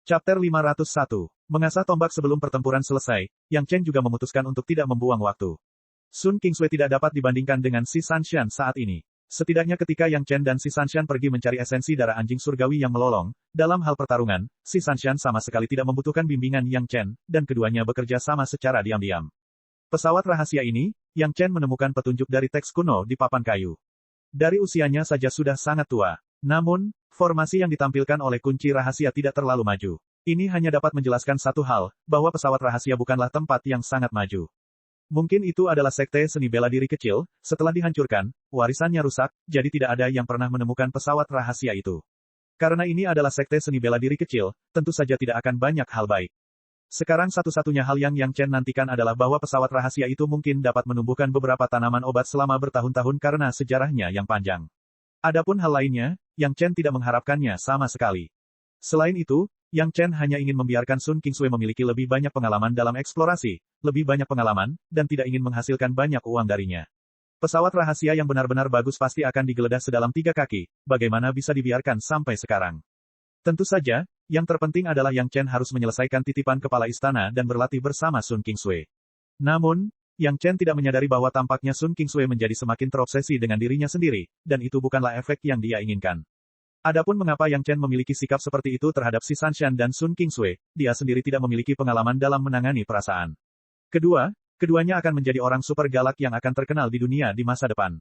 Chapter 501. Mengasah tombak sebelum pertempuran selesai, Yang Chen juga memutuskan untuk tidak membuang waktu. Sun Qingsui tidak dapat dibandingkan dengan si Sanshan saat ini. Setidaknya ketika Yang Chen dan si Sanshan pergi mencari esensi darah anjing surgawi yang melolong, dalam hal pertarungan, si Sanshan sama sekali tidak membutuhkan bimbingan Yang Chen, dan keduanya bekerja sama secara diam-diam. Pesawat rahasia ini, Yang Chen menemukan petunjuk dari teks kuno di papan kayu. Dari usianya saja sudah sangat tua. Namun, formasi yang ditampilkan oleh kunci rahasia tidak terlalu maju. Ini hanya dapat menjelaskan satu hal, bahwa pesawat rahasia bukanlah tempat yang sangat maju. Mungkin itu adalah sekte seni bela diri kecil, setelah dihancurkan, warisannya rusak, jadi tidak ada yang pernah menemukan pesawat rahasia itu. Karena ini adalah sekte seni bela diri kecil, tentu saja tidak akan banyak hal baik. Sekarang satu-satunya hal yang Yang Chen nantikan adalah bahwa pesawat rahasia itu mungkin dapat menumbuhkan beberapa tanaman obat selama bertahun-tahun karena sejarahnya yang panjang. Adapun hal lainnya, Yang Chen tidak mengharapkannya sama sekali. Selain itu, Yang Chen hanya ingin membiarkan Sun Qingsui memiliki lebih banyak pengalaman dalam eksplorasi, lebih banyak pengalaman, dan tidak ingin menghasilkan banyak uang darinya. Pesawat rahasia yang benar-benar bagus pasti akan digeledah sedalam 3 kaki, bagaimana bisa dibiarkan sampai sekarang. Tentu saja, yang terpenting adalah Yang Chen harus menyelesaikan titipan kepala istana dan berlatih bersama Sun Qingsui. Namun, Yang Chen tidak menyadari bahwa tampaknya Sun Qingsui menjadi semakin terobsesi dengan dirinya sendiri, dan itu bukanlah efek yang dia inginkan. Adapun mengapa Yang Chen memiliki sikap seperti itu terhadap si Sanshan dan Sun Qingsui, dia sendiri tidak memiliki pengalaman dalam menangani perasaan. Keduanya akan menjadi orang super galak yang akan terkenal di dunia di masa depan.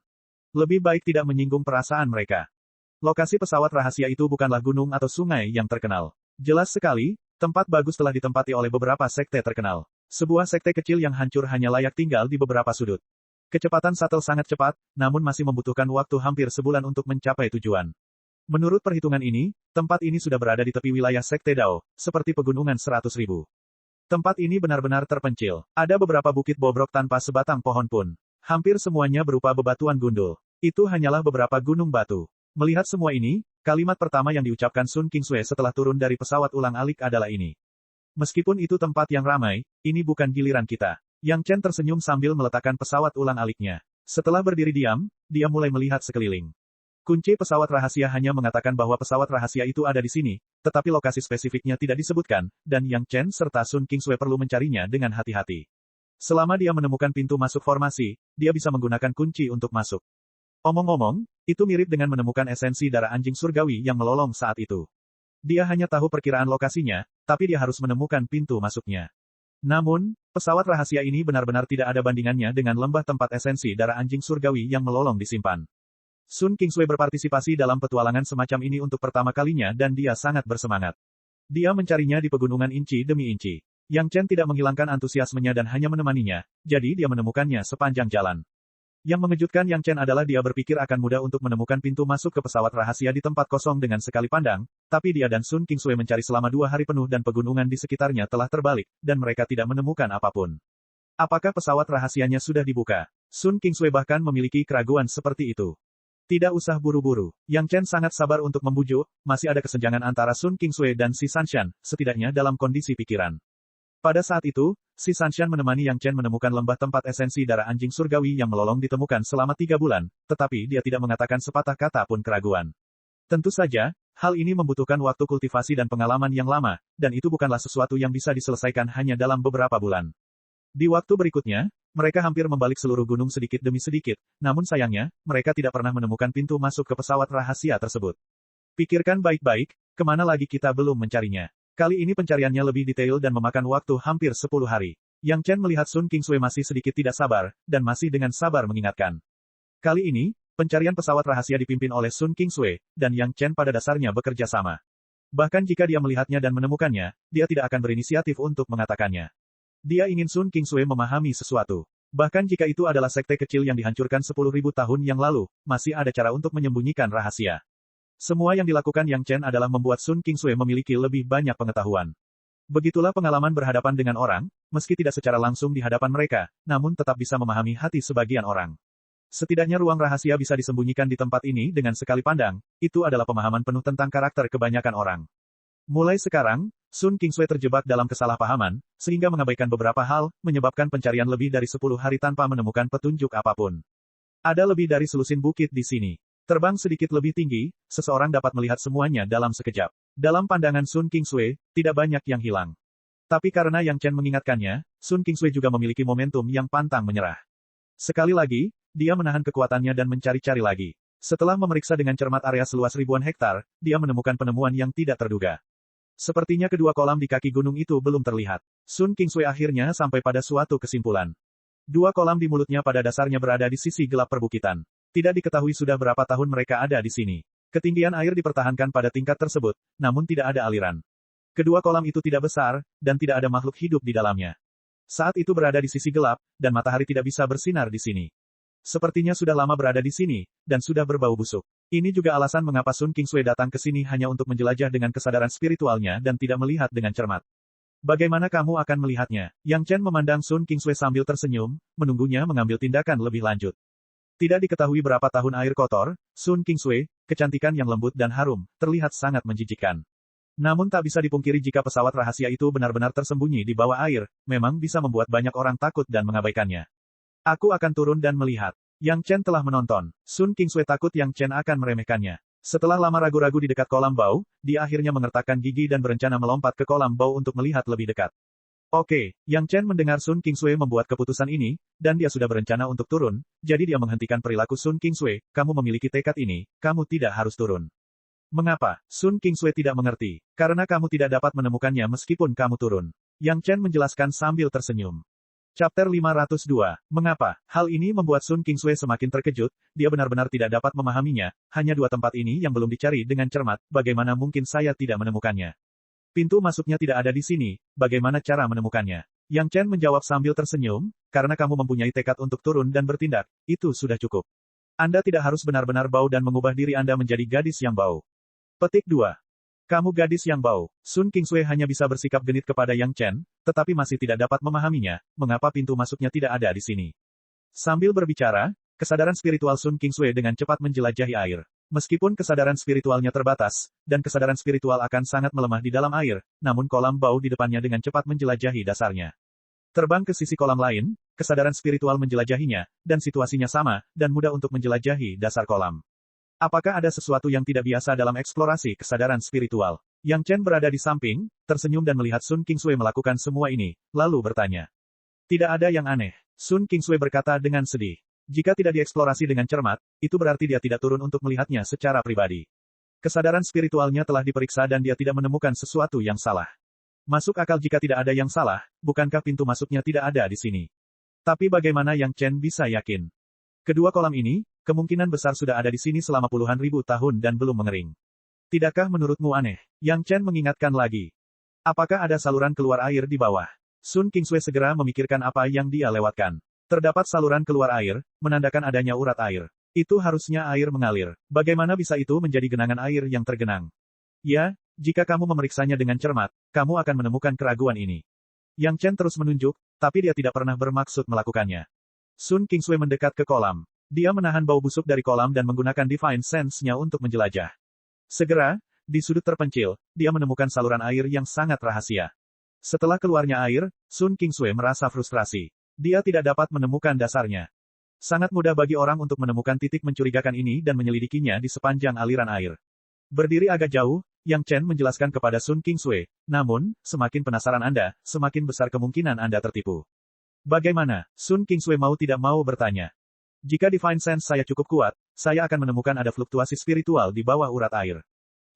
Lebih baik tidak menyinggung perasaan mereka. Lokasi pesawat rahasia itu bukanlah gunung atau sungai yang terkenal. Jelas sekali, tempat bagus telah ditempati oleh beberapa sekte terkenal. Sebuah sekte kecil yang hancur hanya layak tinggal di beberapa sudut. Kecepatan shuttle sangat cepat, namun masih membutuhkan waktu hampir sebulan untuk mencapai tujuan. Menurut perhitungan ini, tempat ini sudah berada di tepi wilayah sekte Dao, seperti pegunungan 100.000. Tempat ini benar-benar terpencil. Ada beberapa bukit bobrok tanpa sebatang pohon pun. Hampir semuanya berupa bebatuan gundul. Itu hanyalah beberapa gunung batu. Melihat semua ini, kalimat pertama yang diucapkan Sun Qingsui setelah turun dari pesawat ulang-alik adalah ini. Meskipun itu tempat yang ramai, ini bukan giliran kita. Yang Chen tersenyum sambil meletakkan pesawat ulang-aliknya. Setelah berdiri diam, dia mulai melihat sekeliling. Kunci pesawat rahasia hanya mengatakan bahwa pesawat rahasia itu ada di sini, tetapi lokasi spesifiknya tidak disebutkan, dan Yang Chen serta Sun Qingsui perlu mencarinya dengan hati-hati. Selama dia menemukan pintu masuk formasi, dia bisa menggunakan kunci untuk masuk. Omong-omong, itu mirip dengan menemukan esensi darah anjing surgawi yang melolong saat itu. Dia hanya tahu perkiraan lokasinya, tapi dia harus menemukan pintu masuknya. Namun, pesawat rahasia ini benar-benar tidak ada bandingannya dengan lembah tempat esensi darah anjing surgawi yang melolong disimpan. Sun Qingsui berpartisipasi dalam petualangan semacam ini untuk pertama kalinya dan dia sangat bersemangat. Dia mencarinya di pegunungan inci demi inci. Yang Chen tidak menghilangkan antusiasmenya dan hanya menemaninya, jadi dia menemukannya sepanjang jalan. Yang mengejutkan Yang Chen adalah dia berpikir akan mudah untuk menemukan pintu masuk ke pesawat rahasia di tempat kosong dengan sekali pandang, tapi dia dan Sun Qingsui mencari selama 2 hari penuh dan pegunungan di sekitarnya telah terbalik, dan mereka tidak menemukan apapun. Apakah pesawat rahasianya sudah dibuka? Sun Qingsui bahkan memiliki keraguan seperti itu. Tidak usah buru-buru. Yang Chen sangat sabar untuk membujuk, masih ada kesenjangan antara Sun Qingsui dan si Sanshan, setidaknya dalam kondisi pikiran. Pada saat itu, si Sanshan menemani Yang Chen menemukan lembah tempat esensi darah anjing surgawi yang melolong ditemukan selama 3 bulan, tetapi dia tidak mengatakan sepatah kata pun keraguan. Tentu saja, hal ini membutuhkan waktu kultivasi dan pengalaman yang lama, dan itu bukanlah sesuatu yang bisa diselesaikan hanya dalam beberapa bulan. Di waktu berikutnya, mereka hampir membalik seluruh gunung sedikit demi sedikit, namun sayangnya, mereka tidak pernah menemukan pintu masuk ke pesawat rahasia tersebut. Pikirkan baik-baik, kemana lagi kita belum mencarinya. Kali ini pencariannya lebih detail dan memakan waktu hampir 10 hari. Yang Chen melihat Sun Qingsui masih sedikit tidak sabar, dan masih dengan sabar mengingatkan. Kali ini, pencarian pesawat rahasia dipimpin oleh Sun Qingsui, dan Yang Chen pada dasarnya bekerja sama. Bahkan jika dia melihatnya dan menemukannya, dia tidak akan berinisiatif untuk mengatakannya. Dia ingin Sun Qingsui memahami sesuatu. Bahkan jika itu adalah sekte kecil yang dihancurkan 10.000 tahun yang lalu, masih ada cara untuk menyembunyikan rahasia. Semua yang dilakukan Yang Chen adalah membuat Sun Qingsui memiliki lebih banyak pengetahuan. Begitulah pengalaman berhadapan dengan orang, meski tidak secara langsung di hadapan mereka, namun tetap bisa memahami hati sebagian orang. Setidaknya ruang rahasia bisa disembunyikan di tempat ini dengan sekali pandang, itu adalah pemahaman penuh tentang karakter kebanyakan orang. Mulai sekarang, Sun Qingsui terjebak dalam kesalahpahaman, sehingga mengabaikan beberapa hal, menyebabkan pencarian lebih dari 10 hari tanpa menemukan petunjuk apapun. Ada lebih dari selusin bukit di sini. Terbang sedikit lebih tinggi, seseorang dapat melihat semuanya dalam sekejap. Dalam pandangan Sun Kingsui, tidak banyak yang hilang. Tapi karena Yang Chen mengingatkannya, Sun Kingsui juga memiliki momentum yang pantang menyerah. Sekali lagi, dia menahan kekuatannya dan mencari-cari lagi. Setelah memeriksa dengan cermat area seluas ribuan hektar, dia menemukan penemuan yang tidak terduga. Sepertinya kedua kolam di kaki gunung itu belum terlihat. Sun Kingsui akhirnya sampai pada suatu kesimpulan. Dua kolam di mulutnya pada dasarnya berada di sisi gelap perbukitan. Tidak diketahui sudah berapa tahun mereka ada di sini. Ketinggian air dipertahankan pada tingkat tersebut, namun tidak ada aliran. Kedua kolam itu tidak besar, dan tidak ada makhluk hidup di dalamnya. Saat itu berada di sisi gelap, dan matahari tidak bisa bersinar di sini. Sepertinya sudah lama berada di sini, dan sudah berbau busuk. Ini juga alasan mengapa Sun Kingsui datang ke sini hanya untuk menjelajah dengan kesadaran spiritualnya dan tidak melihat dengan cermat. Bagaimana kamu akan melihatnya? Yang Chen memandang Sun Kingsui sambil tersenyum, menunggunya mengambil tindakan lebih lanjut. Tidak diketahui berapa tahun air kotor, Sun Kingsui, kecantikan yang lembut dan harum, terlihat sangat menjijikkan. Namun tak bisa dipungkiri jika pesawat rahasia itu benar-benar tersembunyi di bawah air, memang bisa membuat banyak orang takut dan mengabaikannya. Aku akan turun dan melihat. Yang Chen telah menonton. Sun Kingsui takut Yang Chen akan meremehkannya. Setelah lama ragu-ragu di dekat kolam bau, dia akhirnya mengertakkan gigi dan berencana melompat ke kolam bau untuk melihat lebih dekat. Oke, Yang Chen mendengar Sun Kingsui membuat keputusan ini, dan dia sudah berencana untuk turun, jadi dia menghentikan perilaku Sun Kingsui, kamu memiliki tekad ini, kamu tidak harus turun. Mengapa? Sun Kingsui tidak mengerti. Karena kamu tidak dapat menemukannya meskipun kamu turun. Yang Chen menjelaskan sambil tersenyum. Chapter 502. Mengapa? Hal ini membuat Sun Kingsui semakin terkejut, dia benar-benar tidak dapat memahaminya, hanya dua tempat ini yang belum dicari dengan cermat, bagaimana mungkin saya tidak menemukannya? Pintu masuknya tidak ada di sini, bagaimana cara menemukannya? Yang Chen menjawab sambil tersenyum, karena kamu mempunyai tekad untuk turun dan bertindak, itu sudah cukup. Anda tidak harus benar-benar bau dan mengubah diri Anda menjadi gadis yang bau. Petik 2. Kamu gadis yang bau. Sun Kingsui hanya bisa bersikap genit kepada Yang Chen, tetapi masih tidak dapat memahaminya, mengapa pintu masuknya tidak ada di sini. Sambil berbicara, kesadaran spiritual Sun Kingsui dengan cepat menjelajahi air. Meskipun kesadaran spiritualnya terbatas, dan kesadaran spiritual akan sangat melemah di dalam air, namun kolam bau di depannya dengan cepat menjelajahi dasarnya. Terbang ke sisi kolam lain, kesadaran spiritual menjelajahinya, dan situasinya sama, dan mudah untuk menjelajahi dasar kolam. Apakah ada sesuatu yang tidak biasa dalam eksplorasi kesadaran spiritual? Yang Chen berada di samping, tersenyum dan melihat Sun Kingsui melakukan semua ini, lalu bertanya. Tidak ada yang aneh. Sun Kingsui berkata dengan sedih. Jika tidak dieksplorasi dengan cermat, itu berarti dia tidak turun untuk melihatnya secara pribadi. Kesadaran spiritualnya telah diperiksa dan dia tidak menemukan sesuatu yang salah. Masuk akal jika tidak ada yang salah, bukankah pintu masuknya tidak ada di sini? Tapi bagaimana Yang Chen bisa yakin? Kedua kolam ini, kemungkinan besar sudah ada di sini selama puluhan ribu tahun dan belum mengering. Tidakkah menurutmu aneh? Yang Chen mengingatkan lagi. Apakah ada saluran keluar air di bawah? Sun Kingsui segera memikirkan apa yang dia lewatkan. Terdapat saluran keluar air, menandakan adanya urat air. Itu harusnya air mengalir. Bagaimana bisa itu menjadi genangan air yang tergenang? Ya, jika kamu memeriksanya dengan cermat, kamu akan menemukan keraguan ini. Yang Chen terus menunjuk, tapi dia tidak pernah bermaksud melakukannya. Sun Kingsui mendekat ke kolam. Dia menahan bau busuk dari kolam dan menggunakan Divine Sense-nya untuk menjelajah. Segera, di sudut terpencil, dia menemukan saluran air yang sangat rahasia. Setelah keluarnya air, Sun Kingsui merasa frustrasi. Dia tidak dapat menemukan dasarnya. Sangat mudah bagi orang untuk menemukan titik mencurigakan ini dan menyelidikinya di sepanjang aliran air. Berdiri agak jauh, Yang Chen menjelaskan kepada Sun Kingsui, namun, semakin penasaran Anda, semakin besar kemungkinan Anda tertipu. Bagaimana? Sun Kingsui mau tidak mau bertanya. Jika Divine Sense saya cukup kuat, saya akan menemukan ada fluktuasi spiritual di bawah urat air.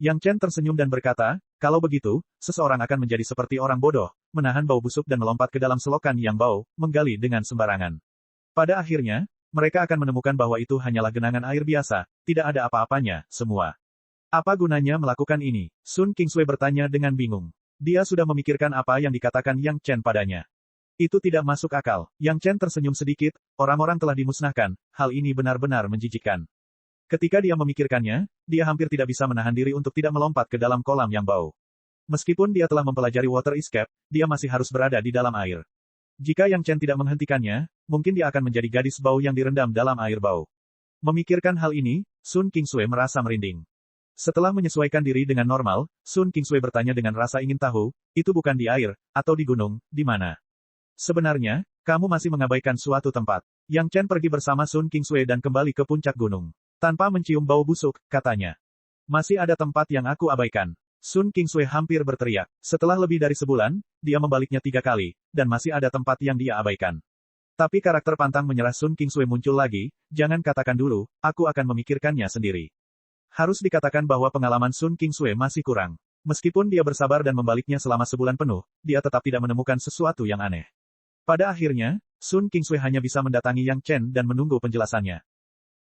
Yang Chen tersenyum dan berkata, kalau begitu, seseorang akan menjadi seperti orang bodoh, menahan bau busuk dan melompat ke dalam selokan yang bau, menggali dengan sembarangan. Pada akhirnya, mereka akan menemukan bahwa itu hanyalah genangan air biasa, tidak ada apa-apanya, semua. Apa gunanya melakukan ini? Sun Kingsui bertanya dengan bingung. Dia sudah memikirkan apa yang dikatakan Yang Chen padanya. Itu tidak masuk akal. Yang Chen tersenyum sedikit, orang-orang telah dimusnahkan, hal ini benar-benar menjijikkan. Ketika dia memikirkannya, dia hampir tidak bisa menahan diri untuk tidak melompat ke dalam kolam yang bau. Meskipun dia telah mempelajari water escape, dia masih harus berada di dalam air. Jika Yang Chen tidak menghentikannya, mungkin dia akan menjadi gadis bau yang direndam dalam air bau. Memikirkan hal ini, Sun Kingsui merasa merinding. Setelah menyesuaikan diri dengan normal, Sun Kingsui bertanya dengan rasa ingin tahu, itu bukan di air, atau di gunung, di mana? Sebenarnya, kamu masih mengabaikan suatu tempat. Yang Chen pergi bersama Sun Kingsui dan kembali ke puncak gunung. Tanpa mencium bau busuk, katanya. Masih ada tempat yang aku abaikan. Sun Kingsui hampir berteriak. Setelah lebih dari sebulan, dia membaliknya 3 kali, dan masih ada tempat yang dia abaikan. Tapi karakter pantang menyerah Sun Kingsui muncul lagi, jangan katakan dulu, aku akan memikirkannya sendiri. Harus dikatakan bahwa pengalaman Sun Kingsui masih kurang. Meskipun dia bersabar dan membaliknya selama sebulan penuh, dia tetap tidak menemukan sesuatu yang aneh. Pada akhirnya, Sun Kingsui hanya bisa mendatangi Yang Chen dan menunggu penjelasannya.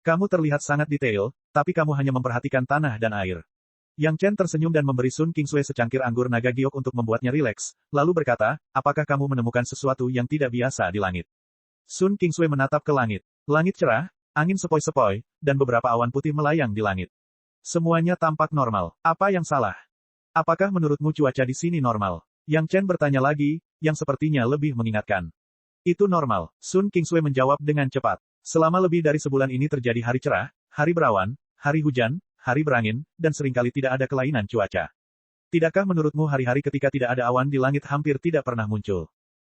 Kamu terlihat sangat detail, tapi kamu hanya memperhatikan tanah dan air. Yang Chen tersenyum dan memberi Sun Kingsui secangkir anggur naga giok untuk membuatnya rileks, lalu berkata, apakah kamu menemukan sesuatu yang tidak biasa di langit? Sun Kingsui menatap ke langit. Langit cerah, angin sepoi-sepoi, dan beberapa awan putih melayang di langit. Semuanya tampak normal. Apa yang salah? Apakah menurutmu cuaca di sini normal? Yang Chen bertanya lagi, yang sepertinya lebih mengingatkan. Itu normal, Sun Kingsui menjawab dengan cepat. Selama lebih dari sebulan ini terjadi hari cerah, hari berawan, hari hujan, hari berangin, dan seringkali tidak ada kelainan cuaca. Tidakkah menurutmu hari-hari ketika tidak ada awan di langit hampir tidak pernah muncul?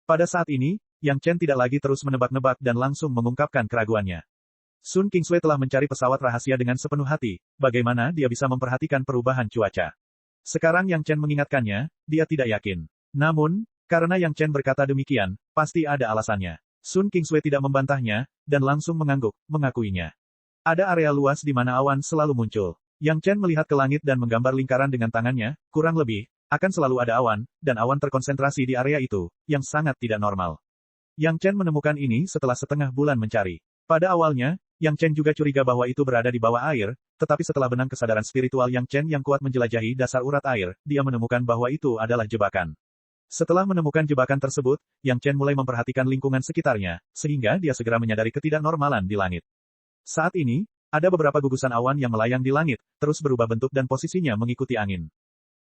Pada saat ini, Yang Chen tidak lagi terus menebak-nebak dan langsung mengungkapkan keraguannya. Sun Kingsui telah mencari pesawat rahasia dengan sepenuh hati, bagaimana dia bisa memperhatikan perubahan cuaca. Sekarang Yang Chen mengingatkannya, dia tidak yakin. Namun, karena Yang Chen berkata demikian, pasti ada alasannya. Sun Kingsui tidak membantahnya, dan langsung mengangguk, mengakuinya. Ada area luas di mana awan selalu muncul. Yang Chen melihat ke langit dan menggambar lingkaran dengan tangannya, kurang lebih, akan selalu ada awan, dan awan terkonsentrasi di area itu, yang sangat tidak normal. Yang Chen menemukan ini setelah setengah bulan mencari. Pada awalnya, Yang Chen juga curiga bahwa itu berada di bawah air, tetapi setelah benang kesadaran spiritual Yang Chen yang kuat menjelajahi dasar urat air, dia menemukan bahwa itu adalah jebakan. Setelah menemukan jebakan tersebut, Yang Chen mulai memperhatikan lingkungan sekitarnya, sehingga dia segera menyadari ketidaknormalan di langit. Saat ini, ada beberapa gugusan awan yang melayang di langit, terus berubah bentuk dan posisinya mengikuti angin.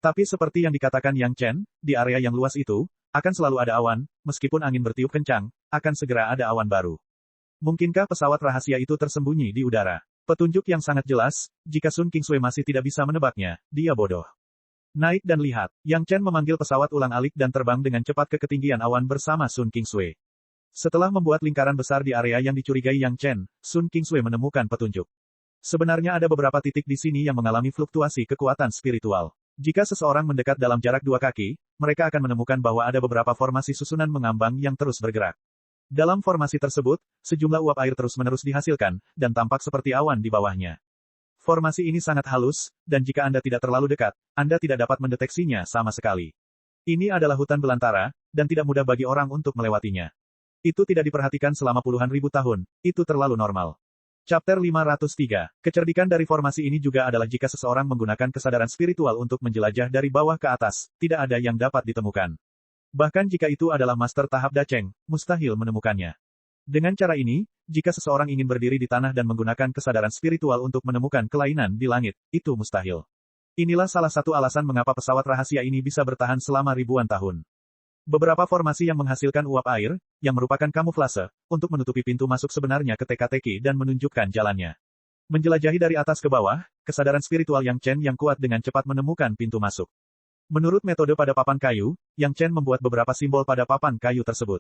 Tapi seperti yang dikatakan Yang Chen, di area yang luas itu, akan selalu ada awan, meskipun angin bertiup kencang, akan segera ada awan baru. Mungkinkah pesawat rahasia itu tersembunyi di udara? Petunjuk yang sangat jelas, jika Sun Kingsui masih tidak bisa menebaknya, dia bodoh. Naik dan lihat, Yang Chen memanggil pesawat ulang-alik dan terbang dengan cepat ke ketinggian awan bersama Sun Kingsui. Setelah membuat lingkaran besar di area yang dicurigai Yang Chen, Sun Kingsui menemukan petunjuk. Sebenarnya ada beberapa titik di sini yang mengalami fluktuasi kekuatan spiritual. Jika seseorang mendekat dalam jarak 2 kaki, mereka akan menemukan bahwa ada beberapa formasi susunan mengambang yang terus bergerak. Dalam formasi tersebut, sejumlah uap air terus-menerus dihasilkan, dan tampak seperti awan di bawahnya. Formasi ini sangat halus, dan jika Anda tidak terlalu dekat, Anda tidak dapat mendeteksinya sama sekali. Ini adalah hutan belantara, dan tidak mudah bagi orang untuk melewatinya. Itu tidak diperhatikan selama puluhan ribu tahun, itu terlalu normal. Chapter 503. Kecerdikan dari formasi ini juga adalah jika seseorang menggunakan kesadaran spiritual untuk menjelajah dari bawah ke atas, tidak ada yang dapat ditemukan. Bahkan jika itu adalah master tahap Dacheng, mustahil menemukannya. Dengan cara ini, jika seseorang ingin berdiri di tanah dan menggunakan kesadaran spiritual untuk menemukan kelainan di langit, itu mustahil. Inilah salah satu alasan mengapa pesawat rahasia ini bisa bertahan selama ribuan tahun. Beberapa formasi yang menghasilkan uap air, yang merupakan kamuflase, untuk menutupi pintu masuk sebenarnya ke teka-teki dan menunjukkan jalannya. Menjelajahi dari atas ke bawah, kesadaran spiritual Yang Chen yang kuat dengan cepat menemukan pintu masuk. Menurut metode pada papan kayu, Yang Chen membuat beberapa simbol pada papan kayu tersebut.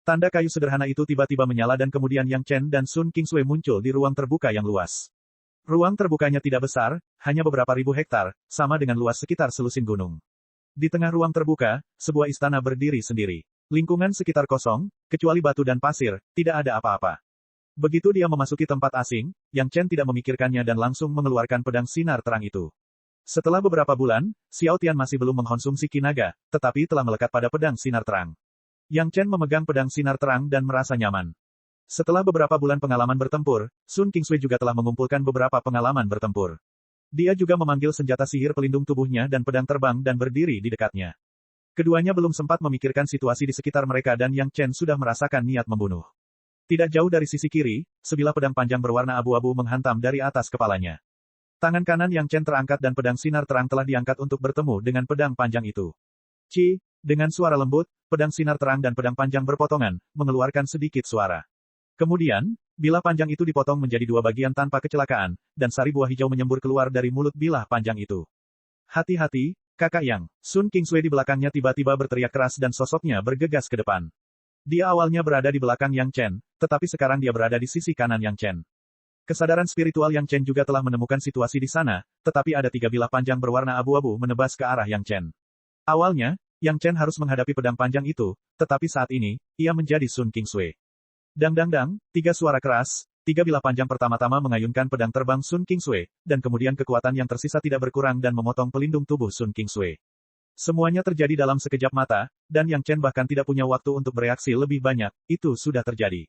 Tanda kayu sederhana itu tiba-tiba menyala dan kemudian Yang Chen dan Sun Kingsui muncul di ruang terbuka yang luas. Ruang terbukanya tidak besar, hanya beberapa ribu hektar, sama dengan luas sekitar selusin gunung. Di tengah ruang terbuka, sebuah istana berdiri sendiri. Lingkungan sekitar kosong, kecuali batu dan pasir, tidak ada apa-apa. Begitu dia memasuki tempat asing, Yang Chen tidak memikirkannya dan langsung mengeluarkan pedang sinar terang itu. Setelah beberapa bulan, Xiao Tian masih belum mengkonsumsi kinaga, tetapi telah melekat pada pedang sinar terang. Yang Chen memegang pedang sinar terang dan merasa nyaman. Setelah beberapa bulan pengalaman bertempur, Sun Kingsui juga telah mengumpulkan beberapa pengalaman bertempur. Dia juga memanggil senjata sihir pelindung tubuhnya dan pedang terbang dan berdiri di dekatnya. Keduanya belum sempat memikirkan situasi di sekitar mereka dan Yang Chen sudah merasakan niat membunuh. Tidak jauh dari sisi kiri, sebilah pedang panjang berwarna abu-abu menghantam dari atas kepalanya. Tangan kanan Yang Chen terangkat dan pedang sinar terang telah diangkat untuk bertemu dengan pedang panjang itu. Ci, dengan suara lembut, pedang sinar terang dan pedang panjang berpotongan, mengeluarkan sedikit suara. Kemudian, bilah panjang itu dipotong menjadi 2 bagian tanpa kecelakaan, dan sari buah hijau menyembur keluar dari mulut bilah panjang itu. Hati-hati, kakak Yang. Sun Kingsui di belakangnya tiba-tiba berteriak keras dan sosoknya bergegas ke depan. Dia awalnya berada di belakang Yang Chen, tetapi sekarang dia berada di sisi kanan Yang Chen. Kesadaran spiritual Yang Chen juga telah menemukan situasi di sana, tetapi ada 3 bilah panjang berwarna abu-abu menebas ke arah Yang Chen. Awalnya, Yang Chen harus menghadapi pedang panjang itu, tetapi saat ini, ia menjadi Sun Kingsui. Dang dang dang, 3 suara keras, 3 bilah panjang pertama-tama mengayunkan pedang terbang Sun Kingsui, dan kemudian kekuatan yang tersisa tidak berkurang dan memotong pelindung tubuh Sun Kingsui. Semuanya terjadi dalam sekejap mata, dan Yang Chen bahkan tidak punya waktu untuk bereaksi lebih banyak, itu sudah terjadi.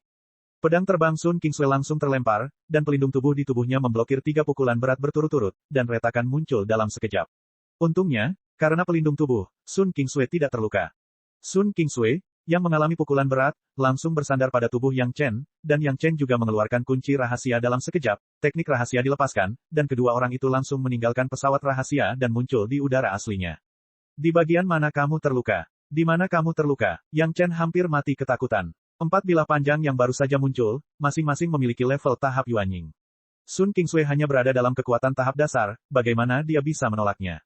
Pedang terbang Sun Kingsui langsung terlempar, dan pelindung tubuh di tubuhnya memblokir 3 pukulan berat berturut-turut, dan retakan muncul dalam sekejap. Untungnya, karena pelindung tubuh, Sun Kingsui tidak terluka. Sun Kingsui, yang mengalami pukulan berat, langsung bersandar pada tubuh Yang Chen, dan Yang Chen juga mengeluarkan kunci rahasia dalam sekejap, teknik rahasia dilepaskan, dan kedua orang itu langsung meninggalkan pesawat rahasia dan muncul di udara aslinya. Di bagian mana kamu terluka? Di mana kamu terluka? Yang Chen hampir mati ketakutan. 4 bilah panjang yang baru saja muncul, masing-masing memiliki level tahap Yuanying. Sun Kingsui hanya berada dalam kekuatan tahap dasar, bagaimana dia bisa menolaknya?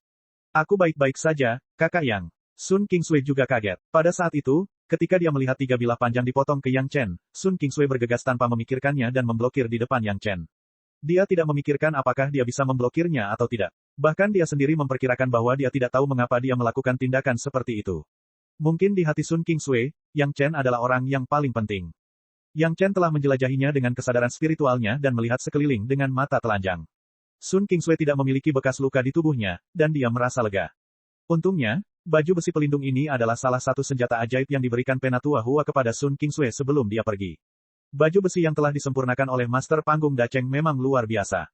Aku baik-baik saja, kakak Yang. Sun Kingsui juga kaget. Pada saat itu, ketika dia melihat 3 bilah panjang dipotong ke Yang Chen, Sun Kingsui bergegas tanpa memikirkannya dan memblokir di depan Yang Chen. Dia tidak memikirkan apakah dia bisa memblokirnya atau tidak. Bahkan dia sendiri memperkirakan bahwa dia tidak tahu mengapa dia melakukan tindakan seperti itu. Mungkin di hati Sun Kingsui, Yang Chen adalah orang yang paling penting. Yang Chen telah menjelajahinya dengan kesadaran spiritualnya dan melihat sekeliling dengan mata telanjang. Sun Kingsui tidak memiliki bekas luka di tubuhnya, dan dia merasa lega. Untungnya, baju besi pelindung ini adalah salah satu senjata ajaib yang diberikan Penatua Hua kepada Sun Kingsui sebelum dia pergi. Baju besi yang telah disempurnakan oleh Master Panggung Dacheng memang luar biasa.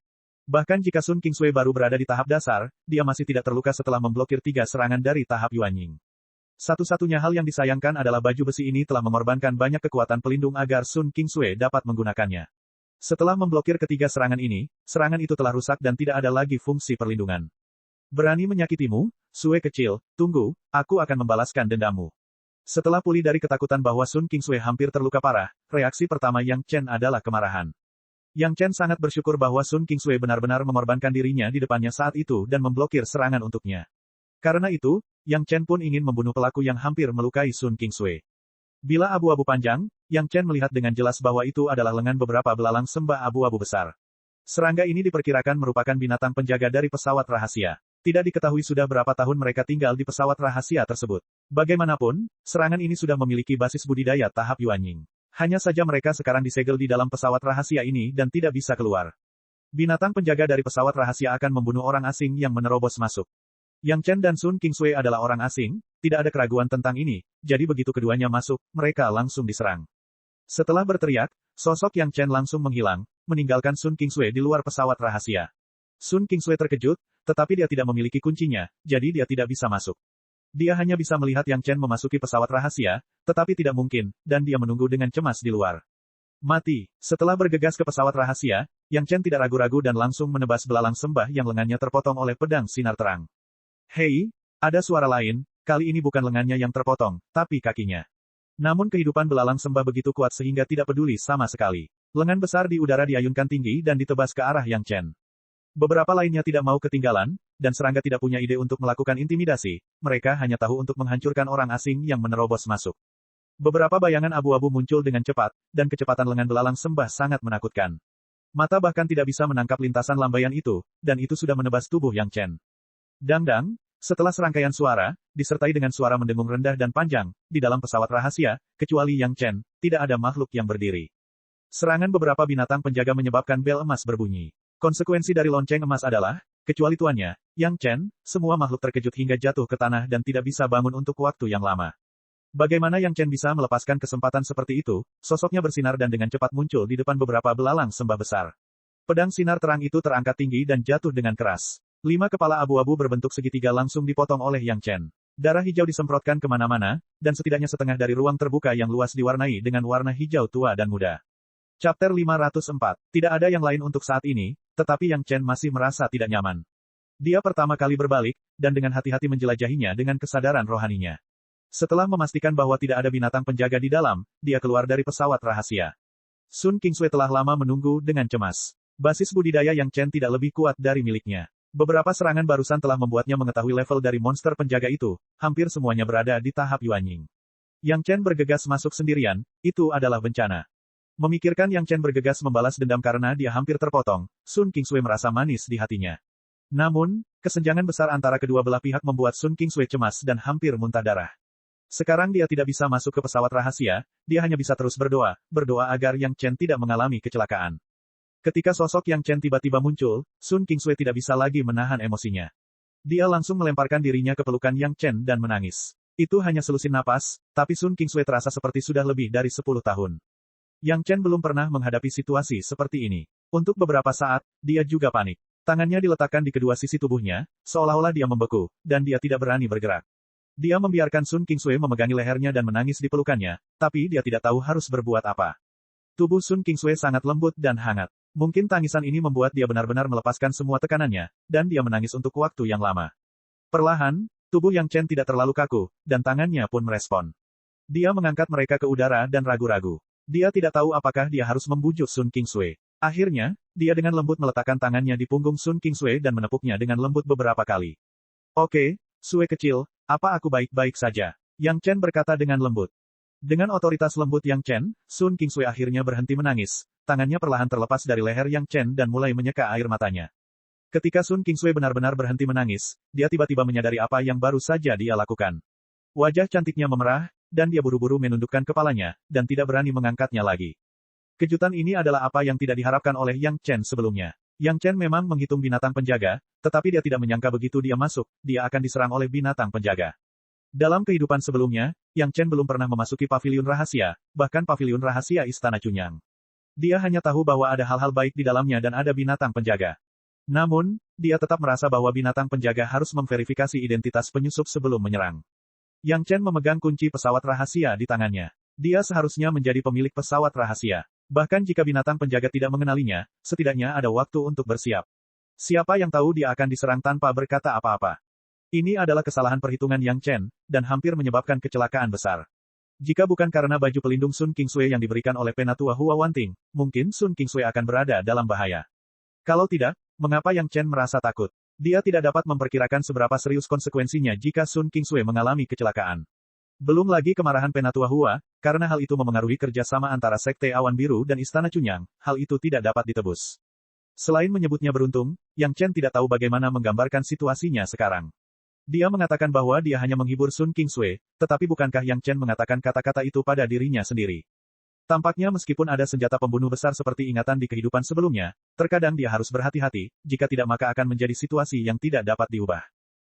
Bahkan jika Sun Kingsui baru berada di tahap dasar, dia masih tidak terluka setelah memblokir 3 serangan dari tahap Yuanying. Satu-satunya hal yang disayangkan adalah baju besi ini telah mengorbankan banyak kekuatan pelindung agar Sun Kingsui dapat menggunakannya. Setelah memblokir ketiga serangan ini, serangan itu telah rusak dan tidak ada lagi fungsi perlindungan. Berani menyakitimu, Sue kecil, tunggu, aku akan membalaskan dendammu. Setelah pulih dari ketakutan bahwa Sun Kingsui hampir terluka parah, reaksi pertama Yang Chen adalah kemarahan. Yang Chen sangat bersyukur bahwa Sun Kingsui benar-benar mengorbankan dirinya di depannya saat itu dan memblokir serangan untuknya. Karena itu, Yang Chen pun ingin membunuh pelaku yang hampir melukai Sun Kingsui. Bila abu-abu panjang, Yang Chen melihat dengan jelas bahwa itu adalah lengan beberapa belalang sembah abu-abu besar. Serangga ini diperkirakan merupakan binatang penjaga dari pesawat rahasia. Tidak diketahui sudah berapa tahun mereka tinggal di pesawat rahasia tersebut. Bagaimanapun, serangan ini sudah memiliki basis budidaya tahap Yuanying. Hanya saja mereka sekarang disegel di dalam pesawat rahasia ini dan tidak bisa keluar. Binatang penjaga dari pesawat rahasia akan membunuh orang asing yang menerobos masuk. Yang Chen dan Sun Kingsui adalah orang asing, tidak ada keraguan tentang ini, jadi begitu keduanya masuk, mereka langsung diserang. Setelah berteriak, sosok Yang Chen langsung menghilang, meninggalkan Sun Kingsui di luar pesawat rahasia. Sun Kingsui terkejut, tetapi dia tidak memiliki kuncinya, jadi dia tidak bisa masuk. Dia hanya bisa melihat Yang Chen memasuki pesawat rahasia, tetapi tidak mungkin, dan dia menunggu dengan cemas di luar. Mati. Setelah bergegas ke pesawat rahasia, Yang Chen tidak ragu-ragu dan langsung menebas belalang sembah yang lengannya terpotong oleh pedang sinar terang. Hei, ada suara lain, kali ini bukan lengannya yang terpotong, tapi kakinya. Namun kehidupan belalang sembah begitu kuat sehingga tidak peduli sama sekali. Lengan besar di udara diayunkan tinggi dan ditebas ke arah Yang Chen. Beberapa lainnya tidak mau ketinggalan, dan serangga tidak punya ide untuk melakukan intimidasi, mereka hanya tahu untuk menghancurkan orang asing yang menerobos masuk. Beberapa bayangan abu-abu muncul dengan cepat, dan kecepatan lengan belalang sembah sangat menakutkan. Mata bahkan tidak bisa menangkap lintasan lambaian itu, dan itu sudah menebas tubuh Yang Chen. Dang-dang, setelah serangkaian suara, disertai dengan suara mendengung rendah dan panjang, di dalam pesawat rahasia, kecuali Yang Chen, tidak ada makhluk yang berdiri. Serangan beberapa binatang penjaga menyebabkan bel emas berbunyi. Konsekuensi dari lonceng emas adalah, kecuali tuannya, Yang Chen, semua makhluk terkejut hingga jatuh ke tanah dan tidak bisa bangun untuk waktu yang lama. Bagaimana Yang Chen bisa melepaskan kesempatan seperti itu, sosoknya bersinar dan dengan cepat muncul di depan beberapa belalang sembah besar. Pedang sinar terang itu terangkat tinggi dan jatuh dengan keras. 5 kepala abu-abu berbentuk segitiga langsung dipotong oleh Yang Chen. Darah hijau disemprotkan kemana-mana, dan setidaknya setengah dari ruang terbuka yang luas diwarnai dengan warna hijau tua dan muda. Chapter 504. Tidak ada yang lain untuk saat ini, tetapi Yang Chen masih merasa tidak nyaman. Dia pertama kali berbalik, dan dengan hati-hati menjelajahinya dengan kesadaran rohaninya. Setelah memastikan bahwa tidak ada binatang penjaga di dalam, dia keluar dari pesawat rahasia. Sun Kingsui telah lama menunggu dengan cemas. Basis budidaya Yang Chen tidak lebih kuat dari miliknya. Beberapa serangan barusan telah membuatnya mengetahui level dari monster penjaga itu, hampir semuanya berada di tahap Yuanying. Yang Chen bergegas masuk sendirian, itu adalah bencana. Memikirkan Yang Chen bergegas membalas dendam karena dia hampir terpotong, Sun Qingsui merasa manis di hatinya. Namun, kesenjangan besar antara kedua belah pihak membuat Sun Qingsui cemas dan hampir muntah darah. Sekarang dia tidak bisa masuk ke pesawat rahasia, dia hanya bisa terus berdoa agar Yang Chen tidak mengalami kecelakaan. Ketika sosok Yang Chen tiba-tiba muncul, Sun Qingsui tidak bisa lagi menahan emosinya. Dia langsung melemparkan dirinya ke pelukan Yang Chen dan menangis. Itu hanya selusin napas, tapi Sun Qingsui terasa seperti sudah lebih dari 10 tahun. Yang Chen belum pernah menghadapi situasi seperti ini. Untuk beberapa saat, dia juga panik. Tangannya diletakkan di kedua sisi tubuhnya, seolah-olah dia membeku, dan dia tidak berani bergerak. Dia membiarkan Sun Qingsui memegangi lehernya dan menangis di pelukannya, tapi dia tidak tahu harus berbuat apa. Tubuh Sun Qingsui sangat lembut dan hangat. Mungkin tangisan ini membuat dia benar-benar melepaskan semua tekanannya, dan dia menangis untuk waktu yang lama. Perlahan, tubuh Yang Chen tidak terlalu kaku, dan tangannya pun merespon. Dia mengangkat mereka ke udara dan ragu-ragu. Dia tidak tahu apakah dia harus membujuk Sun Qingsui. Akhirnya, dia dengan lembut meletakkan tangannya di punggung Sun Qingsui dan menepuknya dengan lembut beberapa kali. Oke, Sue kecil, apa aku baik-baik saja? Yang Chen berkata dengan lembut. Dengan otoritas lembut Yang Chen, Sun Qingsui akhirnya berhenti menangis. Tangannya perlahan terlepas dari leher Yang Chen dan mulai menyeka air matanya. Ketika Sun Qingsui benar-benar berhenti menangis, dia tiba-tiba menyadari apa yang baru saja dia lakukan. Wajah cantiknya memerah, dan dia buru-buru menundukkan kepalanya, dan tidak berani mengangkatnya lagi. Kejutan ini adalah apa yang tidak diharapkan oleh Yang Chen sebelumnya. Yang Chen memang menghitung binatang penjaga, tetapi dia tidak menyangka begitu dia masuk, dia akan diserang oleh binatang penjaga. Dalam kehidupan sebelumnya, Yang Chen belum pernah memasuki paviliun rahasia, bahkan paviliun rahasia Istana Cunyang. Dia hanya tahu bahwa ada hal-hal baik di dalamnya dan ada binatang penjaga. Namun, dia tetap merasa bahwa binatang penjaga harus memverifikasi identitas penyusup sebelum menyerang. Yang Chen memegang kunci pesawat rahasia di tangannya. Dia seharusnya menjadi pemilik pesawat rahasia. Bahkan jika binatang penjaga tidak mengenalinya, setidaknya ada waktu untuk bersiap. Siapa yang tahu dia akan diserang tanpa berkata apa-apa. Ini adalah kesalahan perhitungan Yang Chen, dan hampir menyebabkan kecelakaan besar. Jika bukan karena baju pelindung Sun Qingsui yang diberikan oleh Penatua Hua Wanting, mungkin Sun Qingsui akan berada dalam bahaya. Kalau tidak, mengapa Yang Chen merasa takut? Dia tidak dapat memperkirakan seberapa serius konsekuensinya jika Sun Qingsui mengalami kecelakaan. Belum lagi kemarahan Penatua Hua, karena hal itu memengaruhi kerjasama antara Sekte Awan Biru dan Istana Cunyang, hal itu tidak dapat ditebus. Selain menyebutnya beruntung, Yang Chen tidak tahu bagaimana menggambarkan situasinya sekarang. Dia mengatakan bahwa dia hanya menghibur Sun Qingsui, tetapi bukankah Yang Chen mengatakan kata-kata itu pada dirinya sendiri? Tampaknya meskipun ada senjata pembunuh besar seperti ingatan di kehidupan sebelumnya, terkadang dia harus berhati-hati, jika tidak maka akan menjadi situasi yang tidak dapat diubah.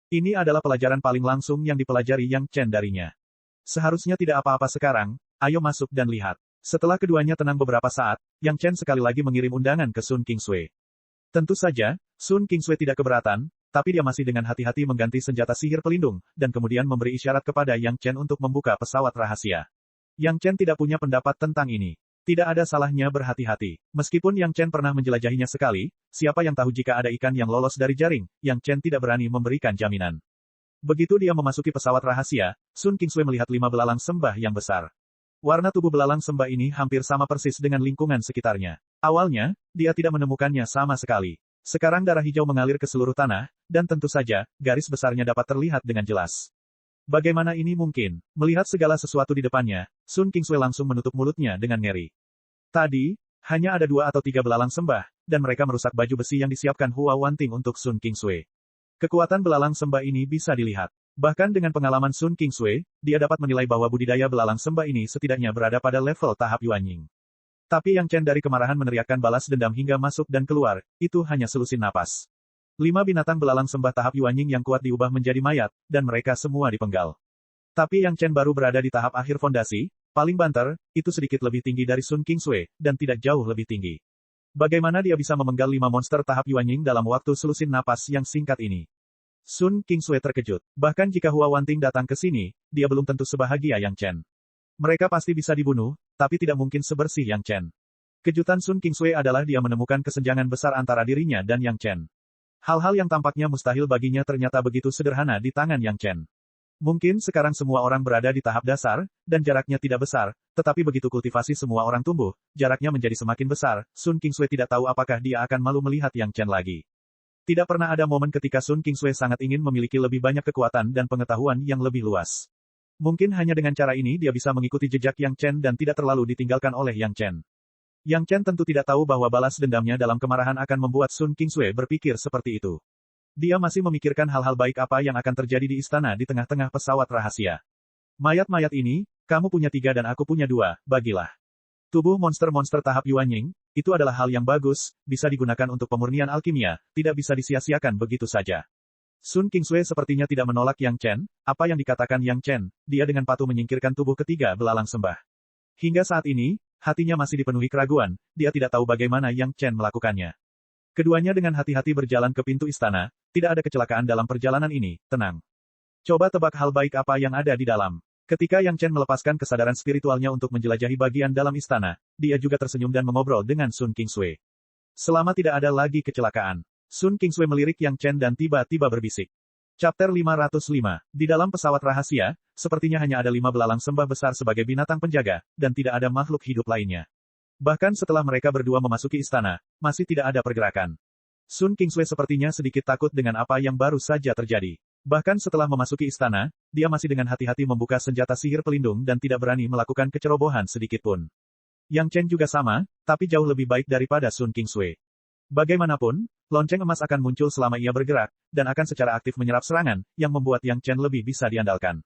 Ini adalah pelajaran paling langsung yang dipelajari Yang Chen darinya. Seharusnya tidak apa-apa sekarang, ayo masuk dan lihat. Setelah keduanya tenang beberapa saat, Yang Chen sekali lagi mengirim undangan ke Sun Qingsui. Tentu saja, Sun Qingsui tidak keberatan, tapi dia masih dengan hati-hati mengganti senjata sihir pelindung, dan kemudian memberi isyarat kepada Yang Chen untuk membuka pesawat rahasia. Yang Chen tidak punya pendapat tentang ini. Tidak ada salahnya berhati-hati. Meskipun Yang Chen pernah menjelajahinya sekali, siapa yang tahu jika ada ikan yang lolos dari jaring, Yang Chen tidak berani memberikan jaminan. Begitu dia memasuki pesawat rahasia, Sun Qingsui melihat 5 belalang sembah yang besar. Warna tubuh belalang sembah ini hampir sama persis dengan lingkungan sekitarnya. Awalnya, dia tidak menemukannya sama sekali. Sekarang darah hijau mengalir ke seluruh tanah, dan tentu saja, garis besarnya dapat terlihat dengan jelas. Bagaimana ini mungkin? Melihat segala sesuatu di depannya, Sun Qingsui langsung menutup mulutnya dengan ngeri. Tadi, hanya ada 2 atau 3 belalang sembah, dan mereka merusak baju besi yang disiapkan Hua Wanting untuk Sun Qingsui. Kekuatan belalang sembah ini bisa dilihat. Bahkan dengan pengalaman Sun Qingsui, dia dapat menilai bahwa budidaya belalang sembah ini setidaknya berada pada level tahap Yuanying. Tapi Yang Chen dari kemarahan meneriakkan balas dendam hingga masuk dan keluar, itu hanya selusin napas. 5 binatang belalang sembah tahap Yuanying yang kuat diubah menjadi mayat, dan mereka semua dipenggal. Tapi Yang Chen baru berada di tahap akhir fondasi, paling banter, itu sedikit lebih tinggi dari Sun Qingsui, dan tidak jauh lebih tinggi. Bagaimana dia bisa memenggal 5 monster tahap Yuanying dalam waktu selusin napas yang singkat ini? Sun Qingsui terkejut. Bahkan jika Hua Wanting datang ke sini, dia belum tentu sebahagia Yang Chen. Mereka pasti bisa dibunuh, tapi tidak mungkin sebersih Yang Chen. Kejutan Sun Qingsui adalah dia menemukan kesenjangan besar antara dirinya dan Yang Chen. Hal-hal yang tampaknya mustahil baginya ternyata begitu sederhana di tangan Yang Chen. Mungkin sekarang semua orang berada di tahap dasar, dan jaraknya tidak besar, tetapi begitu kultivasi semua orang tumbuh, jaraknya menjadi semakin besar, Sun Qingsui tidak tahu apakah dia akan malu melihat Yang Chen lagi. Tidak pernah ada momen ketika Sun Qingsui sangat ingin memiliki lebih banyak kekuatan dan pengetahuan yang lebih luas. Mungkin hanya dengan cara ini dia bisa mengikuti jejak Yang Chen dan tidak terlalu ditinggalkan oleh Yang Chen. Yang Chen tentu tidak tahu bahwa balas dendamnya dalam kemarahan akan membuat Sun Qingsui berpikir seperti itu. Dia masih memikirkan hal-hal baik apa yang akan terjadi di istana di tengah-tengah pesawat rahasia. Mayat-mayat ini, kamu punya 3 dan aku punya 2, bagilah. Tubuh monster-monster tahap Yuanying, itu adalah hal yang bagus, bisa digunakan untuk pemurnian alkimia, tidak bisa disia-siakan begitu saja. Sun Qingsui sepertinya tidak menolak Yang Chen, apa yang dikatakan Yang Chen, dia dengan patuh menyingkirkan tubuh ketiga belalang sembah. Hingga saat ini, hatinya masih dipenuhi keraguan, dia tidak tahu bagaimana Yang Chen melakukannya. Keduanya dengan hati-hati berjalan ke pintu istana, tidak ada kecelakaan dalam perjalanan ini, tenang. Coba tebak hal baik apa yang ada di dalam. Ketika Yang Chen melepaskan kesadaran spiritualnya untuk menjelajahi bagian dalam istana, dia juga tersenyum dan mengobrol dengan Sun Qingsui. Selama tidak ada lagi kecelakaan, Sun Qingsui melirik Yang Chen dan tiba-tiba berbisik. Chapter 505. Di dalam pesawat rahasia, sepertinya hanya ada 5 belalang sembah besar sebagai binatang penjaga, dan tidak ada makhluk hidup lainnya. Bahkan setelah mereka berdua memasuki istana, masih tidak ada pergerakan. Sun Qingsui sepertinya sedikit takut dengan apa yang baru saja terjadi. Bahkan setelah memasuki istana, dia masih dengan hati-hati membuka senjata sihir pelindung dan tidak berani melakukan kecerobohan sedikitpun. Yang Chen juga sama, tapi jauh lebih baik daripada Sun Qingsui. Bagaimanapun, lonceng emas akan muncul selama ia bergerak, dan akan secara aktif menyerap serangan, yang membuat Yang Chen lebih bisa diandalkan.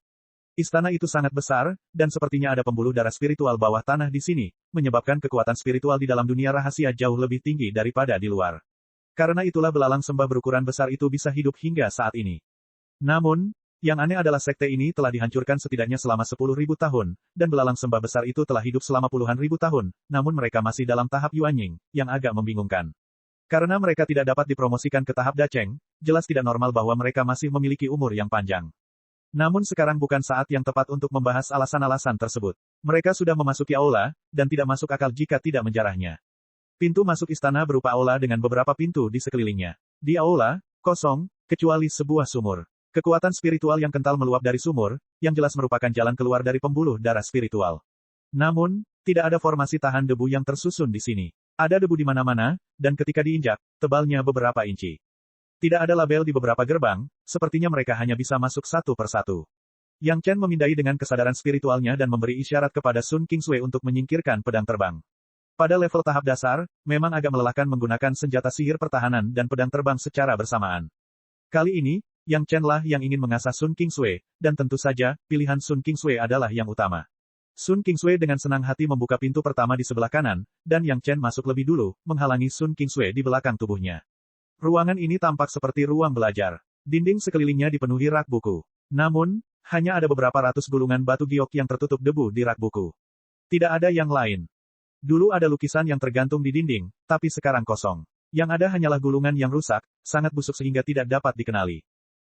Istana itu sangat besar, dan sepertinya ada pembuluh darah spiritual bawah tanah di sini, menyebabkan kekuatan spiritual di dalam dunia rahasia jauh lebih tinggi daripada di luar. Karena itulah belalang sembah berukuran besar itu bisa hidup hingga saat ini. Namun, yang aneh adalah sekte ini telah dihancurkan setidaknya selama 10.000 tahun, dan belalang sembah besar itu telah hidup selama puluhan ribu tahun, namun mereka masih dalam tahap Yuanying, yang agak membingungkan. Karena mereka tidak dapat dipromosikan ke tahap Dacheng, jelas tidak normal bahwa mereka masih memiliki umur yang panjang. Namun sekarang bukan saat yang tepat untuk membahas alasan-alasan tersebut. Mereka sudah memasuki aula, dan tidak masuk akal jika tidak menjarahnya. Pintu masuk istana berupa aula dengan beberapa pintu di sekelilingnya. Di aula, kosong, kecuali sebuah sumur. Kekuatan spiritual yang kental meluap dari sumur, yang jelas merupakan jalan keluar dari pembuluh darah spiritual. Namun, tidak ada formasi tahan debu yang tersusun di sini. Ada debu di mana-mana, dan ketika diinjak, tebalnya beberapa inci. Tidak ada label di beberapa gerbang, sepertinya mereka hanya bisa masuk satu persatu. Yang Chen memindai dengan kesadaran spiritualnya dan memberi isyarat kepada Sun Qingsui untuk menyingkirkan pedang terbang. Pada level tahap dasar, memang agak melelahkan menggunakan senjata sihir pertahanan dan pedang terbang secara bersamaan. Kali ini, Yang Chen lah yang ingin mengasah Sun Qingsui, dan tentu saja, pilihan Sun Qingsui adalah yang utama. Sun Qingsui dengan senang hati membuka pintu pertama di sebelah kanan, dan Yang Chen masuk lebih dulu, menghalangi Sun Qingsui di belakang tubuhnya. Ruangan ini tampak seperti ruang belajar. Dinding sekelilingnya dipenuhi rak buku. Namun, hanya ada beberapa ratus gulungan batu giok yang tertutup debu di rak buku. Tidak ada yang lain. Dulu ada lukisan yang tergantung di dinding, tapi sekarang kosong. Yang ada hanyalah gulungan yang rusak, sangat busuk sehingga tidak dapat dikenali.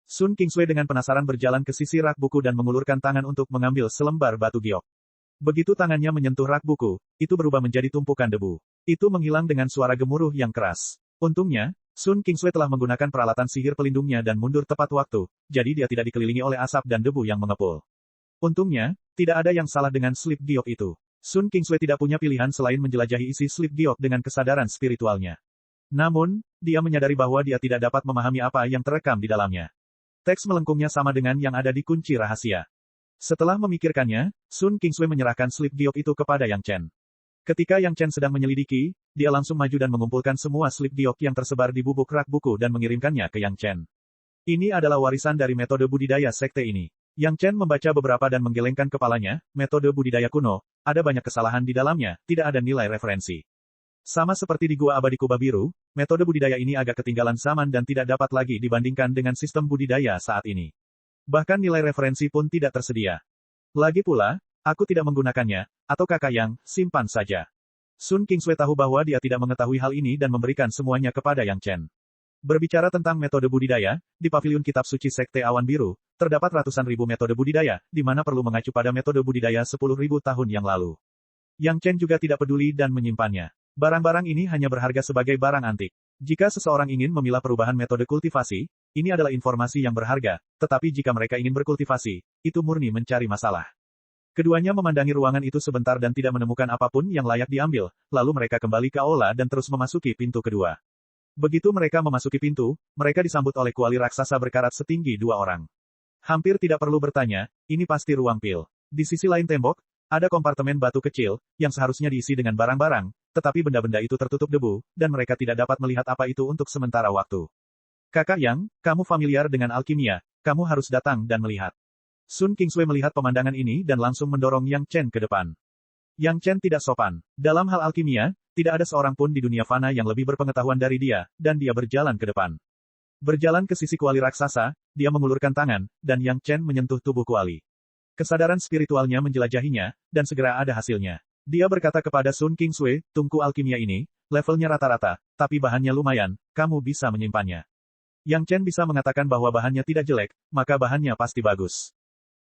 Sun Qingsui dengan penasaran berjalan ke sisi rak buku dan mengulurkan tangan untuk mengambil selembar batu giok. Begitu tangannya menyentuh rak buku, itu berubah menjadi tumpukan debu. Itu menghilang dengan suara gemuruh yang keras. Untungnya, Sun Qingsui telah menggunakan peralatan sihir pelindungnya dan mundur tepat waktu, jadi dia tidak dikelilingi oleh asap dan debu yang mengepul. Untungnya, tidak ada yang salah dengan slip giok itu. Sun Qingsui tidak punya pilihan selain menjelajahi isi slip giok dengan kesadaran spiritualnya. Namun, dia menyadari bahwa dia tidak dapat memahami apa yang terekam di dalamnya. Teks melengkungnya sama dengan yang ada di kunci rahasia. Setelah memikirkannya, Sun Qingsui menyerahkan slip giok itu kepada Yang Chen. Ketika Yang Chen sedang menyelidiki, dia langsung maju dan mengumpulkan semua slip giok yang tersebar di bubuk rak buku dan mengirimkannya ke Yang Chen. Ini adalah warisan dari metode budidaya sekte ini. Yang Chen membaca beberapa dan menggelengkan kepalanya, metode budidaya kuno, ada banyak kesalahan di dalamnya, tidak ada nilai referensi. Sama seperti di Gua Abadi Kubah Biru, metode budidaya ini agak ketinggalan zaman dan tidak dapat lagi dibandingkan dengan sistem budidaya saat ini. Bahkan nilai referensi pun tidak tersedia. Lagi pula, aku tidak menggunakannya, atau kakak yang, simpan saja. Sun Qingsui tahu bahwa dia tidak mengetahui hal ini dan memberikan semuanya kepada Yang Chen. Berbicara tentang metode budidaya, di pavilion kitab suci Sekte Awan Biru, terdapat ratusan ribu metode budidaya, di mana perlu mengacu pada metode budidaya 10.000 tahun yang lalu. Yang Chen juga tidak peduli dan menyimpannya. Barang-barang ini hanya berharga sebagai barang antik. Jika seseorang ingin memilah perubahan metode kultivasi, ini adalah informasi yang berharga, tetapi jika mereka ingin berkultivasi, itu murni mencari masalah. Keduanya memandangi ruangan itu sebentar dan tidak menemukan apapun yang layak diambil, lalu mereka kembali ke aula dan terus memasuki pintu kedua. Begitu mereka memasuki pintu, mereka disambut oleh kuali raksasa berkarat setinggi 2 orang. Hampir tidak perlu bertanya, ini pasti ruang pil. Di sisi lain tembok, ada kompartemen batu kecil, yang seharusnya diisi dengan barang-barang, tetapi benda-benda itu tertutup debu, dan mereka tidak dapat melihat apa itu untuk sementara waktu. Kakak Yang, kamu familiar dengan alkimia, kamu harus datang dan melihat. Sun Qingsui melihat pemandangan ini dan langsung mendorong Yang Chen ke depan. Yang Chen tidak sopan. Dalam hal alkimia, tidak ada seorang pun di dunia fana yang lebih berpengetahuan dari dia, dan dia berjalan ke depan. Berjalan ke sisi kuali raksasa, dia mengulurkan tangan, dan Yang Chen menyentuh tubuh kuali. Kesadaran spiritualnya menjelajahinya, dan segera ada hasilnya. Dia berkata kepada Sun Qingsui, tungku alkimia ini, levelnya rata-rata, tapi bahannya lumayan, kamu bisa menyimpannya. Yang Chen bisa mengatakan bahwa bahannya tidak jelek, maka bahannya pasti bagus.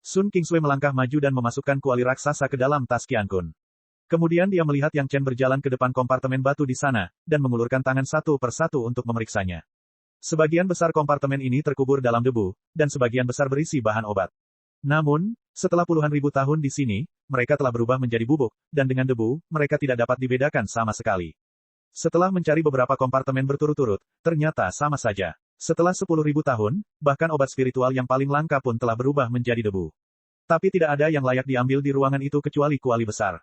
Sun Qingsui melangkah maju dan memasukkan kuali raksasa ke dalam tas Qian Kun. Kemudian dia melihat Yang Chen berjalan ke depan kompartemen batu di sana, dan mengulurkan tangan satu persatu untuk memeriksanya. Sebagian besar kompartemen ini terkubur dalam debu, dan sebagian besar berisi bahan obat. Namun, setelah puluhan ribu tahun di sini, mereka telah berubah menjadi bubuk, dan dengan debu, mereka tidak dapat dibedakan sama sekali. Setelah mencari beberapa kompartemen berturut-turut, ternyata sama saja. Setelah 10.000 tahun, bahkan obat spiritual yang paling langka pun telah berubah menjadi debu. Tapi tidak ada yang layak diambil di ruangan itu kecuali kuali besar.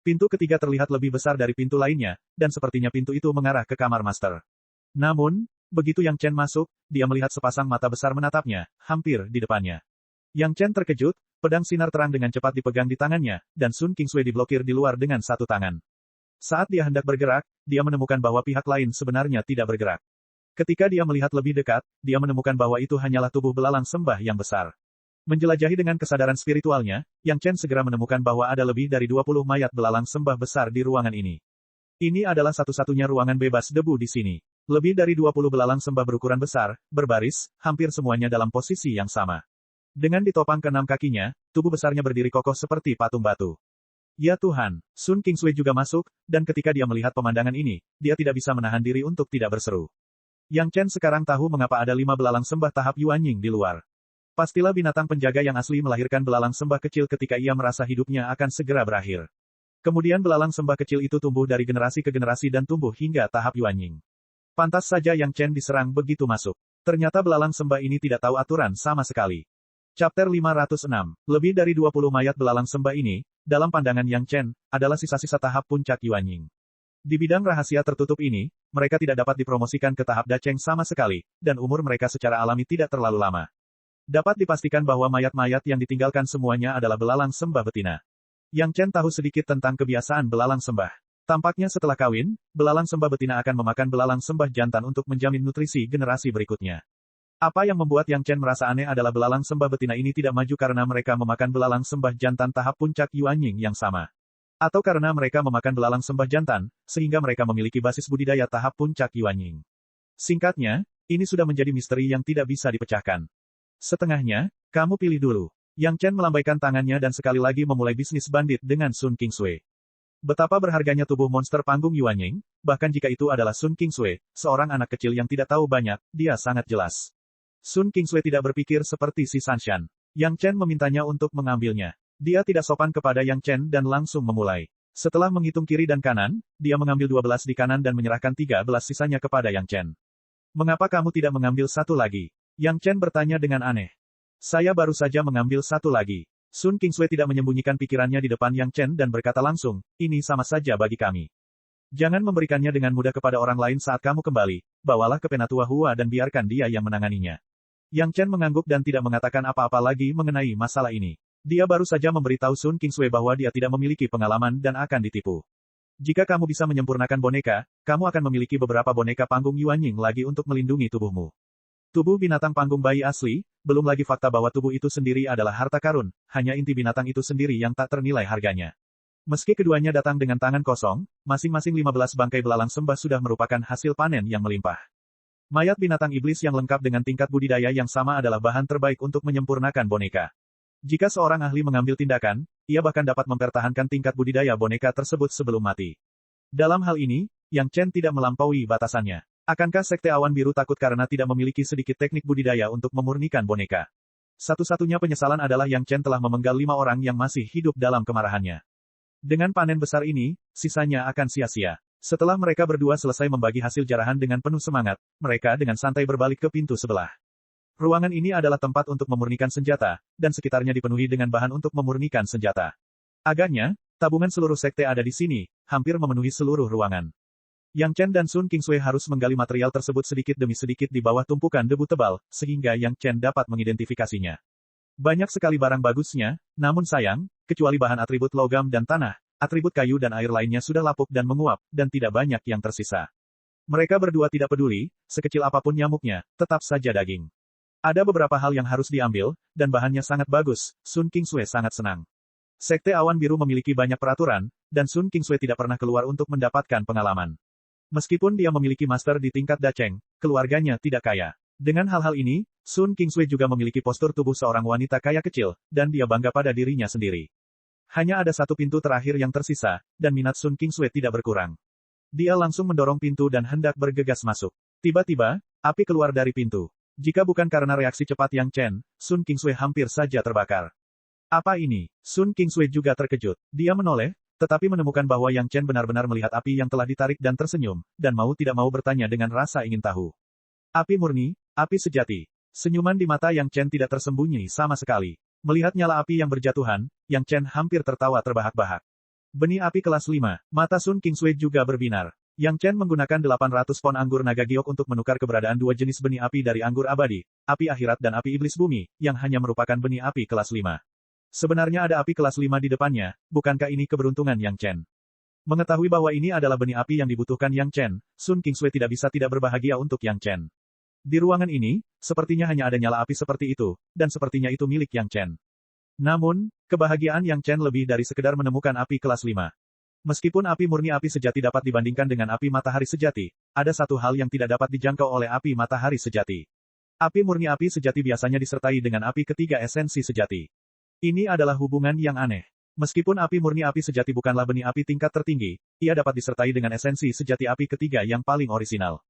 Pintu ketiga terlihat lebih besar dari pintu lainnya, dan sepertinya pintu itu mengarah ke kamar master. Namun, begitu Yang Chen masuk, dia melihat sepasang mata besar menatapnya, hampir di depannya. Yang Chen terkejut, pedang sinar terang dengan cepat dipegang di tangannya, dan Sun Qingsui diblokir di luar dengan satu tangan. Saat dia hendak bergerak, dia menemukan bahwa pihak lain sebenarnya tidak bergerak. Ketika dia melihat lebih dekat, dia menemukan bahwa itu hanyalah tubuh belalang sembah yang besar. Menjelajahi dengan kesadaran spiritualnya, Yang Chen segera menemukan bahwa ada lebih dari 20 mayat belalang sembah besar di ruangan ini. Ini adalah satu-satunya ruangan bebas debu di sini. Lebih dari 20 belalang sembah berukuran besar, berbaris, hampir semuanya dalam posisi yang sama. Dengan ditopang ke-6 kakinya, tubuh besarnya berdiri kokoh seperti patung batu. Ya Tuhan, Sun Qingsui juga masuk, dan ketika dia melihat pemandangan ini, dia tidak bisa menahan diri untuk tidak berseru. Yang Chen sekarang tahu mengapa ada 5 belalang sembah tahap Yuanying di luar. Pastilah binatang penjaga yang asli melahirkan belalang sembah kecil ketika ia merasa hidupnya akan segera berakhir. Kemudian belalang sembah kecil itu tumbuh dari generasi ke generasi dan tumbuh hingga tahap Yuanying. Pantas saja Yang Chen diserang begitu masuk. Ternyata belalang sembah ini tidak tahu aturan sama sekali. Chapter 506. Lebih dari 20 mayat belalang sembah ini, dalam pandangan Yang Chen, adalah sisa-sisa tahap puncak Yuanying. Di bidang rahasia tertutup ini, mereka tidak dapat dipromosikan ke tahap Dacheng sama sekali, dan umur mereka secara alami tidak terlalu lama. Dapat dipastikan bahwa mayat-mayat yang ditinggalkan semuanya adalah belalang sembah betina. Yang Chen tahu sedikit tentang kebiasaan belalang sembah. Tampaknya setelah kawin, belalang sembah betina akan memakan belalang sembah jantan untuk menjamin nutrisi generasi berikutnya. Apa yang membuat Yang Chen merasa aneh adalah belalang sembah betina ini tidak maju karena mereka memakan belalang sembah jantan tahap puncak Yuanying yang sama. Atau karena mereka memakan belalang sembah jantan, sehingga mereka memiliki basis budidaya tahap puncak Yuanying. Singkatnya, ini sudah menjadi misteri yang tidak bisa dipecahkan. Setengahnya, kamu pilih dulu. Yang Chen melambaikan tangannya dan sekali lagi memulai bisnis bandit dengan Sun Qingsui. Betapa berharganya tubuh monster panggung Yuanying, bahkan jika itu adalah Sun Qingsui, seorang anak kecil yang tidak tahu banyak, dia sangat jelas. Sun Qingsui tidak berpikir seperti si Sanshan. Yang Chen memintanya untuk mengambilnya. Dia tidak sopan kepada Yang Chen dan langsung memulai. Setelah menghitung kiri dan kanan, dia mengambil 12 di kanan dan menyerahkan 13 sisanya kepada Yang Chen. Mengapa kamu tidak mengambil satu lagi? Yang Chen bertanya dengan aneh. Saya baru saja mengambil satu lagi. Sun Qingsui tidak menyembunyikan pikirannya di depan Yang Chen dan berkata langsung, ini sama saja bagi kami. Jangan memberikannya dengan mudah kepada orang lain saat kamu kembali, bawalah ke Penatua Hua dan biarkan dia yang menanganinya. Yang Chen mengangguk dan tidak mengatakan apa-apa lagi mengenai masalah ini. Dia baru saja memberitahu Sun Qingsui bahwa dia tidak memiliki pengalaman dan akan ditipu. Jika kamu bisa menyempurnakan boneka, kamu akan memiliki beberapa boneka panggung Yuanying lagi untuk melindungi tubuhmu. Tubuh binatang panggung bayi asli, belum lagi fakta bahwa tubuh itu sendiri adalah harta karun, hanya inti binatang itu sendiri yang tak ternilai harganya. Meski keduanya datang dengan tangan kosong, masing-masing 15 bangkai belalang sembah sudah merupakan hasil panen yang melimpah. Mayat binatang iblis yang lengkap dengan tingkat budidaya yang sama adalah bahan terbaik untuk menyempurnakan boneka. Jika seorang ahli mengambil tindakan, ia bahkan dapat mempertahankan tingkat budidaya boneka tersebut sebelum mati. Dalam hal ini, Yang Chen tidak melampaui batasannya. Akankah Sekte Awan Biru takut karena tidak memiliki sedikit teknik budidaya untuk memurnikan boneka? Satu-satunya penyesalan adalah Yang Chen telah memenggal 5 orang yang masih hidup dalam kemarahannya. Dengan panen besar ini, sisanya akan sia-sia. Setelah mereka berdua selesai membagi hasil jarahan dengan penuh semangat, mereka dengan santai berbalik ke pintu sebelah. Ruangan ini adalah tempat untuk memurnikan senjata, dan sekitarnya dipenuhi dengan bahan untuk memurnikan senjata. Agaknya, Tabungan seluruh sekte ada di sini, hampir memenuhi seluruh ruangan. Yang Chen dan Sun Qingsui harus menggali material tersebut sedikit demi sedikit di bawah tumpukan debu tebal, sehingga Yang Chen dapat mengidentifikasinya. Banyak sekali barang bagusnya, namun sayang, kecuali bahan atribut logam dan tanah, atribut kayu dan air lainnya sudah lapuk dan menguap, dan tidak banyak yang tersisa. Mereka berdua tidak peduli, sekecil apapun nyamuknya, tetap saja daging. Ada beberapa hal yang harus diambil, dan bahannya sangat bagus, Sun Qingsui sangat senang. Sekte Awan Biru memiliki banyak peraturan, dan Sun Qingsui tidak pernah keluar untuk mendapatkan pengalaman. Meskipun dia memiliki master di tingkat Dacheng, keluarganya tidak kaya. Dengan hal-hal ini, Sun Qingsui juga memiliki postur tubuh seorang wanita kaya kecil, dan dia bangga pada dirinya sendiri. Hanya ada satu pintu terakhir yang tersisa, dan minat Sun Qingsui tidak berkurang. Dia langsung mendorong pintu dan hendak bergegas masuk. Tiba-tiba, api keluar dari pintu. Jika bukan karena reaksi cepat Yang Chen, Sun Qingsui hampir saja terbakar. Apa ini? Sun Qingsui juga terkejut. Dia menoleh, tetapi menemukan bahwa Yang Chen benar-benar melihat api yang telah ditarik dan tersenyum, dan mau tidak mau bertanya dengan rasa ingin tahu. Api murni, api sejati. Senyuman di mata Yang Chen tidak tersembunyi sama sekali. Melihat nyala api yang berjatuhan, Yang Chen hampir tertawa terbahak-bahak. Benih api kelas 5, mata Sun Qingsui juga berbinar. Yang Chen menggunakan 800 pon anggur naga giok untuk menukar keberadaan dua jenis benih api dari anggur abadi, api akhirat dan api iblis bumi, yang hanya merupakan benih api kelas 5. Sebenarnya ada api kelas 5 di depannya, bukankah ini keberuntungan Yang Chen? Mengetahui bahwa ini adalah benih api yang dibutuhkan Yang Chen, Sun Qingsui tidak bisa tidak berbahagia untuk Yang Chen. Di ruangan ini, sepertinya hanya ada nyala api seperti itu, dan sepertinya itu milik Yang Chen. Namun, kebahagiaan Yang Chen lebih dari sekedar menemukan api kelas 5. Meskipun api murni api sejati dapat dibandingkan dengan api matahari sejati, ada satu hal yang tidak dapat dijangkau oleh api matahari sejati. Api murni api sejati biasanya disertai dengan api ketiga esensi sejati. Ini adalah hubungan yang aneh. Meskipun api murni api sejati bukanlah benih api tingkat tertinggi, ia dapat disertai dengan esensi sejati api ketiga yang paling orisinal.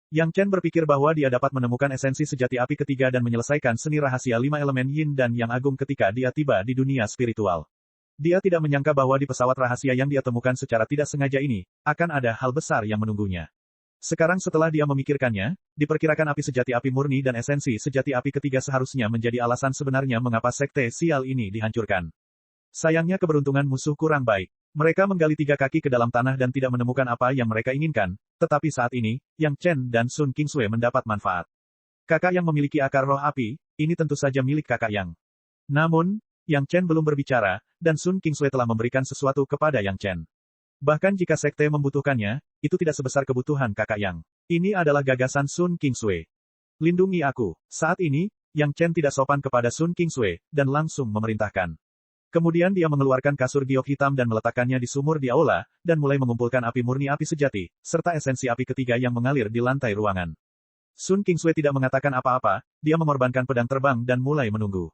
Yang Chen berpikir bahwa dia dapat menemukan esensi sejati api ketiga dan menyelesaikan seni rahasia 5 elemen yin dan yang agung ketika dia tiba di dunia spiritual. Dia tidak menyangka bahwa di pesawat rahasia yang dia temukan secara tidak sengaja ini, akan ada hal besar yang menunggunya. Sekarang setelah dia memikirkannya, diperkirakan api sejati api murni dan esensi sejati api ketiga seharusnya menjadi alasan sebenarnya mengapa sekte sial ini dihancurkan. Sayangnya keberuntungan musuh kurang baik. Mereka menggali 3 kaki ke dalam tanah dan tidak menemukan apa yang mereka inginkan, tetapi saat ini, Yang Chen dan Sun Qingsui mendapat manfaat. Kakak yang memiliki akar roh api, ini tentu saja milik kakak Yang. Namun, Yang Chen belum berbicara, dan Sun Qingsui telah memberikan sesuatu kepada Yang Chen. Bahkan jika sekte membutuhkannya, itu tidak sebesar kebutuhan kakak Yang. Ini adalah gagasan Sun Qingsui. Lindungi aku. Saat ini, Yang Chen tidak sopan kepada Sun Qingsui, dan langsung memerintahkan. Kemudian dia mengeluarkan kasur giok hitam dan meletakkannya di sumur di aula, dan mulai mengumpulkan api murni api sejati, serta esensi api ketiga yang mengalir di lantai ruangan. Sun Qingsui tidak mengatakan apa-apa, dia mengorbankan pedang terbang dan mulai menunggu.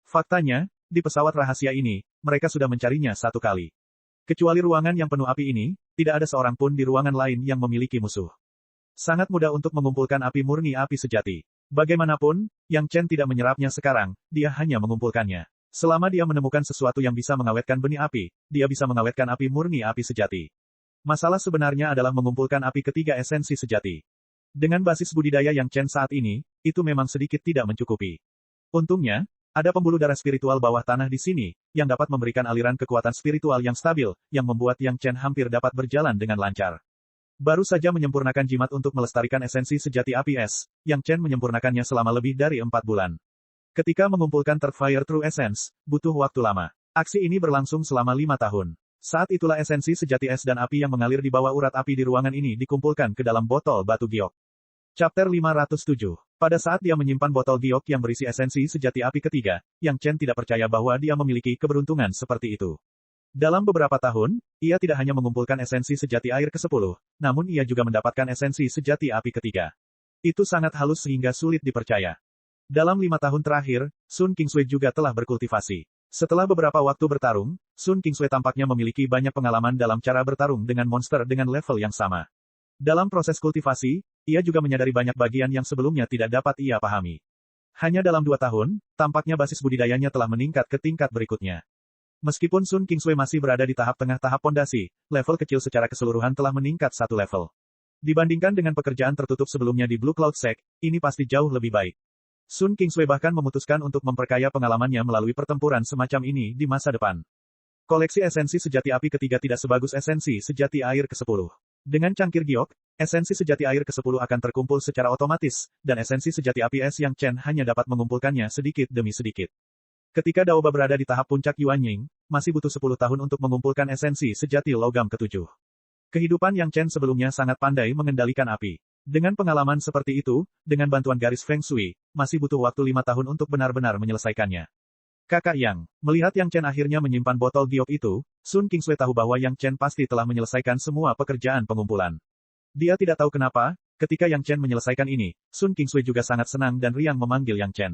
Faktanya, di pesawat rahasia ini, mereka sudah mencarinya 1 kali. Kecuali ruangan yang penuh api ini, tidak ada seorang pun di ruangan lain yang memiliki musuh. Sangat mudah untuk mengumpulkan api murni api sejati. Bagaimanapun, Yang Chen tidak menyerapnya sekarang, dia hanya mengumpulkannya. Selama dia menemukan sesuatu yang bisa mengawetkan benih api, dia bisa mengawetkan api murni api sejati. Masalah sebenarnya adalah mengumpulkan api ketiga esensi sejati. Dengan basis budidaya Yang Chen saat ini, itu memang sedikit tidak mencukupi. Untungnya, ada pembuluh darah spiritual bawah tanah di sini, yang dapat memberikan aliran kekuatan spiritual yang stabil, yang membuat Yang Chen hampir dapat berjalan dengan lancar. Baru saja menyempurnakan jimat untuk melestarikan esensi sejati api es, Yang Chen menyempurnakannya selama lebih dari 4 bulan. Ketika mengumpulkan Third Fire True Essence, butuh waktu lama. Aksi ini berlangsung selama 5 tahun. Saat itulah esensi sejati es dan api yang mengalir di bawah urat api di ruangan ini dikumpulkan ke dalam botol batu giok. Chapter 507. Pada saat dia menyimpan botol giok yang berisi esensi sejati api ketiga, Yang Chen tidak percaya bahwa dia memiliki keberuntungan seperti itu. Dalam beberapa tahun, ia tidak hanya mengumpulkan esensi sejati air ke-10, namun ia juga mendapatkan esensi sejati api ketiga. Itu sangat halus sehingga sulit dipercaya. Dalam 5 tahun terakhir, Sun Qingsui juga telah berkultivasi. Setelah beberapa waktu bertarung, Sun Qingsui tampaknya memiliki banyak pengalaman dalam cara bertarung dengan monster dengan level yang sama. Dalam proses kultivasi, ia juga menyadari banyak bagian yang sebelumnya tidak dapat ia pahami. Hanya dalam 2 tahun, tampaknya basis budidayanya telah meningkat ke tingkat berikutnya. Meskipun Sun Qingsui masih berada di tahap tengah tahap pondasi, level kecil secara keseluruhan telah meningkat 1 level. Dibandingkan dengan pekerjaan tertutup sebelumnya di Blue Cloud Sect, ini pasti jauh lebih baik. Sun Qingsui bahkan memutuskan untuk memperkaya pengalamannya melalui pertempuran semacam ini di masa depan. Koleksi esensi sejati api ketiga tidak sebagus esensi sejati air ke-10. Dengan cangkir giok, esensi sejati air ke-10 akan terkumpul secara otomatis, dan esensi sejati api es Yang Chen hanya dapat mengumpulkannya sedikit demi sedikit. Ketika Daoba berada di tahap puncak Yuan Ying, masih butuh 10 tahun untuk mengumpulkan esensi sejati logam ke-7. Kehidupan Yang Chen sebelumnya sangat pandai mengendalikan api. Dengan pengalaman seperti itu, dengan bantuan garis Feng Shui, masih butuh waktu 5 tahun untuk benar-benar menyelesaikannya. Kakak Yang, melihat Yang Chen akhirnya menyimpan botol giok itu, Sun Qingsui tahu bahwa Yang Chen pasti telah menyelesaikan semua pekerjaan pengumpulan. Dia tidak tahu kenapa, ketika Yang Chen menyelesaikan ini, Sun Qingsui juga sangat senang dan riang memanggil Yang Chen.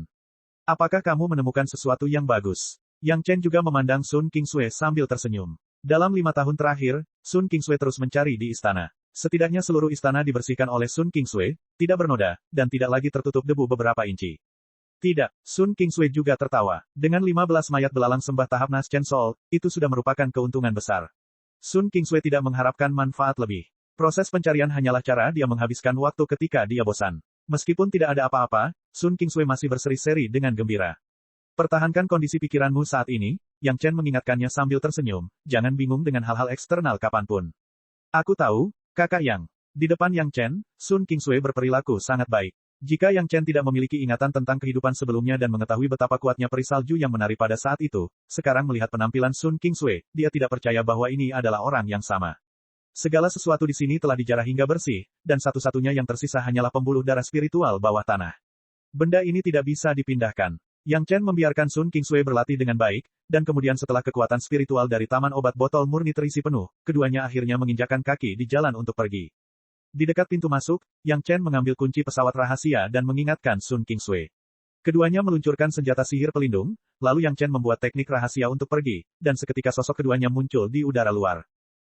Apakah kamu menemukan sesuatu yang bagus? Yang Chen juga memandang Sun Qingsui sambil tersenyum. Dalam 5 tahun terakhir, Sun Qingsui terus mencari di istana. Setidaknya seluruh istana dibersihkan oleh Sun Qingsui, tidak bernoda, dan tidak lagi tertutup debu beberapa inci. Tidak, Sun Qingsui juga tertawa. Dengan 15 mayat belalang sembah tahap Nas Chen Sol, itu sudah merupakan keuntungan besar. Sun Qingsui tidak mengharapkan manfaat lebih. Proses pencarian hanyalah cara dia menghabiskan waktu ketika dia bosan. Meskipun tidak ada apa-apa, Sun Qingsui masih berseri-seri dengan gembira. Pertahankan kondisi pikiranmu saat ini, Yang Chen mengingatkannya sambil tersenyum, jangan bingung dengan hal-hal eksternal kapanpun. Aku tahu, Kakak Yang. Di depan Yang Chen, Sun Qingsui berperilaku sangat baik. Jika Yang Chen tidak memiliki ingatan tentang kehidupan sebelumnya dan mengetahui betapa kuatnya peri salju yang menari pada saat itu, sekarang melihat penampilan Sun Qingsui, dia tidak percaya bahwa ini adalah orang yang sama. Segala sesuatu di sini telah dijarah hingga bersih, dan satu-satunya yang tersisa hanyalah pembuluh darah spiritual bawah tanah. Benda ini tidak bisa dipindahkan. Yang Chen membiarkan Sun Qingsui berlatih dengan baik, dan kemudian setelah kekuatan spiritual dari taman obat botol murni terisi penuh, keduanya akhirnya menginjakkan kaki di jalan untuk pergi. Di dekat pintu masuk, Yang Chen mengambil kunci pesawat rahasia dan mengingatkan Sun Qingsui. Keduanya meluncurkan senjata sihir pelindung, lalu Yang Chen membuat teknik rahasia untuk pergi, dan seketika sosok keduanya muncul di udara luar.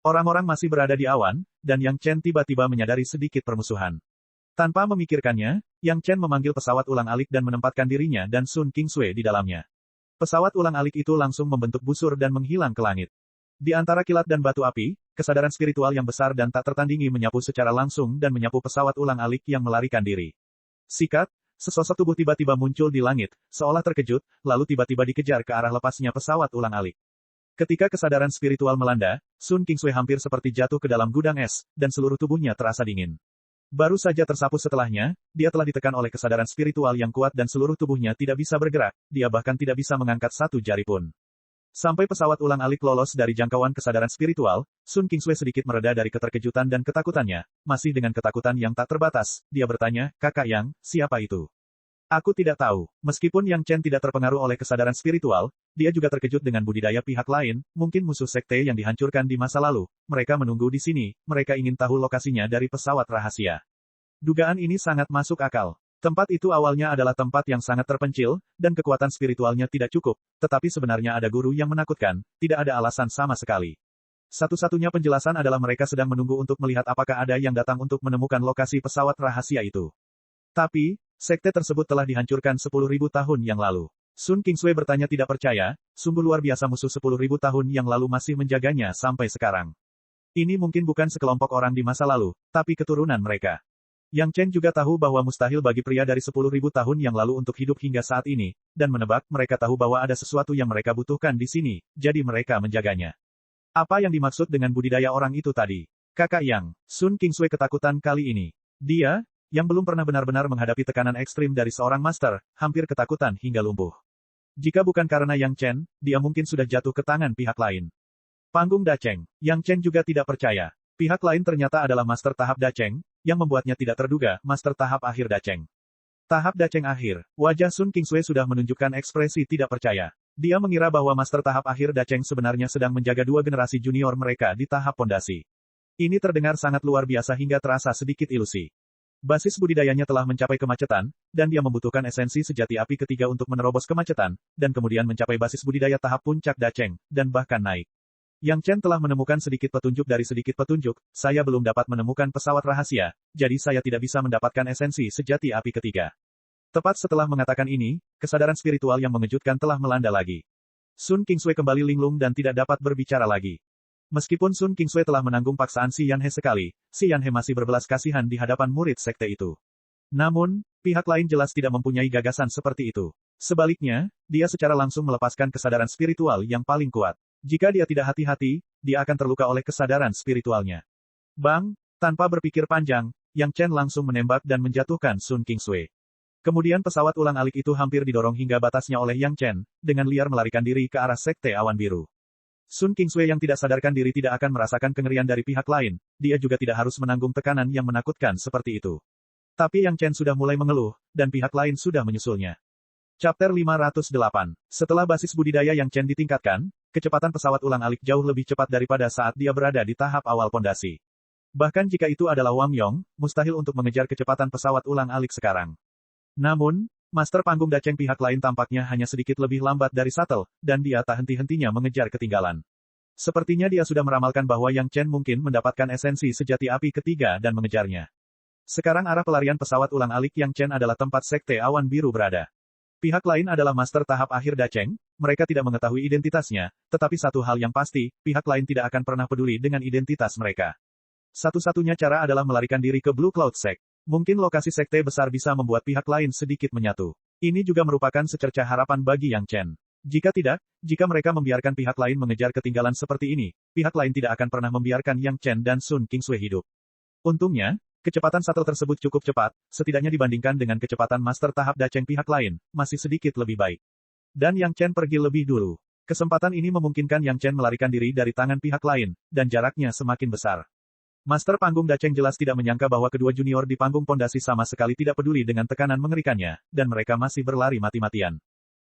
Orang-orang masih berada di awan, dan Yang Chen tiba-tiba menyadari sedikit permusuhan. Tanpa memikirkannya, Yang Chen memanggil pesawat ulang-alik dan menempatkan dirinya dan Sun Qingsui di dalamnya. Pesawat ulang-alik itu langsung membentuk busur dan menghilang ke langit. Di antara kilat dan batu api, kesadaran spiritual yang besar dan tak tertandingi menyapu secara langsung dan menyapu pesawat ulang-alik yang melarikan diri. Sikat, sesosok tubuh tiba-tiba muncul di langit, seolah terkejut, lalu tiba-tiba dikejar ke arah lepasnya pesawat ulang-alik. Ketika kesadaran spiritual melanda, Sun Qingsui hampir seperti jatuh ke dalam gudang es, dan seluruh tubuhnya terasa dingin. Baru saja tersapu setelahnya, dia telah ditekan oleh kesadaran spiritual yang kuat dan seluruh tubuhnya tidak bisa bergerak, dia bahkan tidak bisa mengangkat satu jari pun. Sampai pesawat ulang-alik lolos dari jangkauan kesadaran spiritual, Sun Qingsui sedikit mereda dari keterkejutan dan ketakutannya, masih dengan ketakutan yang tak terbatas, dia bertanya, Kakak Yang, siapa itu? Aku tidak tahu. Meskipun Yang Chen tidak terpengaruh oleh kesadaran spiritual, dia juga terkejut dengan budidaya pihak lain, mungkin musuh sekte yang dihancurkan di masa lalu. Mereka menunggu di sini, mereka ingin tahu lokasinya dari pesawat rahasia. Dugaan ini sangat masuk akal. Tempat itu awalnya adalah tempat yang sangat terpencil, dan kekuatan spiritualnya tidak cukup, tetapi sebenarnya ada guru yang menakutkan, tidak ada alasan sama sekali. Satu-satunya penjelasan adalah mereka sedang menunggu untuk melihat apakah ada yang datang untuk menemukan lokasi pesawat rahasia itu. Tapi, sekte tersebut telah dihancurkan 10.000 tahun yang lalu. Sun Qingsui bertanya tidak percaya, sungguh luar biasa musuh 10.000 tahun yang lalu masih menjaganya sampai sekarang. Ini mungkin bukan sekelompok orang di masa lalu, tapi keturunan mereka. Yang Chen juga tahu bahwa mustahil bagi pria dari 10.000 tahun yang lalu untuk hidup hingga saat ini, dan menebak mereka tahu bahwa ada sesuatu yang mereka butuhkan di sini, jadi mereka menjaganya. Apa yang dimaksud dengan budidaya orang itu tadi? Kakak Yang, Sun Qingsui ketakutan kali ini. Dia, yang belum pernah benar-benar menghadapi tekanan ekstrim dari seorang master, hampir ketakutan hingga lumpuh. Jika bukan karena Yang Chen, dia mungkin sudah jatuh ke tangan pihak lain. Panggung Dacheng, Yang Chen juga tidak percaya. Pihak lain ternyata adalah master tahap Dacheng, yang membuatnya tidak terduga, master tahap akhir Dacheng. Tahap Dacheng akhir, wajah Sun Qingsui sudah menunjukkan ekspresi tidak percaya. Dia mengira bahwa master tahap akhir Dacheng sebenarnya sedang menjaga dua generasi junior mereka di tahap pondasi. Ini terdengar sangat luar biasa hingga terasa sedikit ilusi. Basis budidayanya telah mencapai kemacetan, dan dia membutuhkan esensi sejati api ketiga untuk menerobos kemacetan, dan kemudian mencapai basis budidaya tahap puncak Dacheng, dan bahkan naik. Yang Chen telah menemukan sedikit petunjuk dari sedikit petunjuk, saya belum dapat menemukan pesawat rahasia, jadi saya tidak bisa mendapatkan esensi sejati api ketiga. Tepat setelah mengatakan ini, kesadaran spiritual yang mengejutkan telah melanda lagi. Sun Qingsui kembali linglung dan tidak dapat berbicara lagi. Meskipun Sun Qingsui telah menanggung paksaan Si Yanhe sekali, Si Yanhe masih berbelas kasihan di hadapan murid sekte itu. Namun, pihak lain jelas tidak mempunyai gagasan seperti itu. Sebaliknya, dia secara langsung melepaskan kesadaran spiritual yang paling kuat. Jika dia tidak hati-hati, dia akan terluka oleh kesadaran spiritualnya. Bang, tanpa berpikir panjang, Yang Chen langsung menembak dan menjatuhkan Sun Kingsui. Kemudian pesawat ulang-alik itu hampir didorong hingga batasnya oleh Yang Chen, dengan liar melarikan diri ke arah Sekte Awan Biru. Sun Kingsui yang tidak sadarkan diri tidak akan merasakan kengerian dari pihak lain, dia juga tidak harus menanggung tekanan yang menakutkan seperti itu. Tapi Yang Chen sudah mulai mengeluh, dan pihak lain sudah menyusulnya. Chapter 508. Setelah basis budidaya Yang Chen ditingkatkan, kecepatan pesawat ulang-alik jauh lebih cepat daripada saat dia berada di tahap awal pondasi. Bahkan jika itu adalah Wang Yong, mustahil untuk mengejar kecepatan pesawat ulang-alik sekarang. Namun, Master Panggung Dacheng pihak lain tampaknya hanya sedikit lebih lambat dari Shuttle, dan dia tak henti-hentinya mengejar ketinggalan. Sepertinya dia sudah meramalkan bahwa Yang Chen mungkin mendapatkan esensi sejati api ketiga dan mengejarnya. Sekarang arah pelarian pesawat ulang-alik Yang Chen adalah tempat Sekte Awan Biru berada. Pihak lain adalah master tahap akhir Dacheng, mereka tidak mengetahui identitasnya, tetapi satu hal yang pasti, pihak lain tidak akan pernah peduli dengan identitas mereka. Satu-satunya cara adalah melarikan diri ke Blue Cloud Sect. Mungkin lokasi sekte besar bisa membuat pihak lain sedikit menyatu. Ini juga merupakan secercah harapan bagi Yang Chen. Jika tidak, jika mereka membiarkan pihak lain mengejar ketinggalan seperti ini, pihak lain tidak akan pernah membiarkan Yang Chen dan Sun Kingsui hidup. Untungnya, kecepatan shuttle tersebut cukup cepat, setidaknya dibandingkan dengan kecepatan master tahap Dacheng pihak lain, masih sedikit lebih baik. Dan Yang Chen pergi lebih dulu. Kesempatan ini memungkinkan Yang Chen melarikan diri dari tangan pihak lain, dan jaraknya semakin besar. Master Panggung Dacheng jelas tidak menyangka bahwa kedua junior di panggung pondasi sama sekali tidak peduli dengan tekanan mengerikannya, dan mereka masih berlari mati-matian.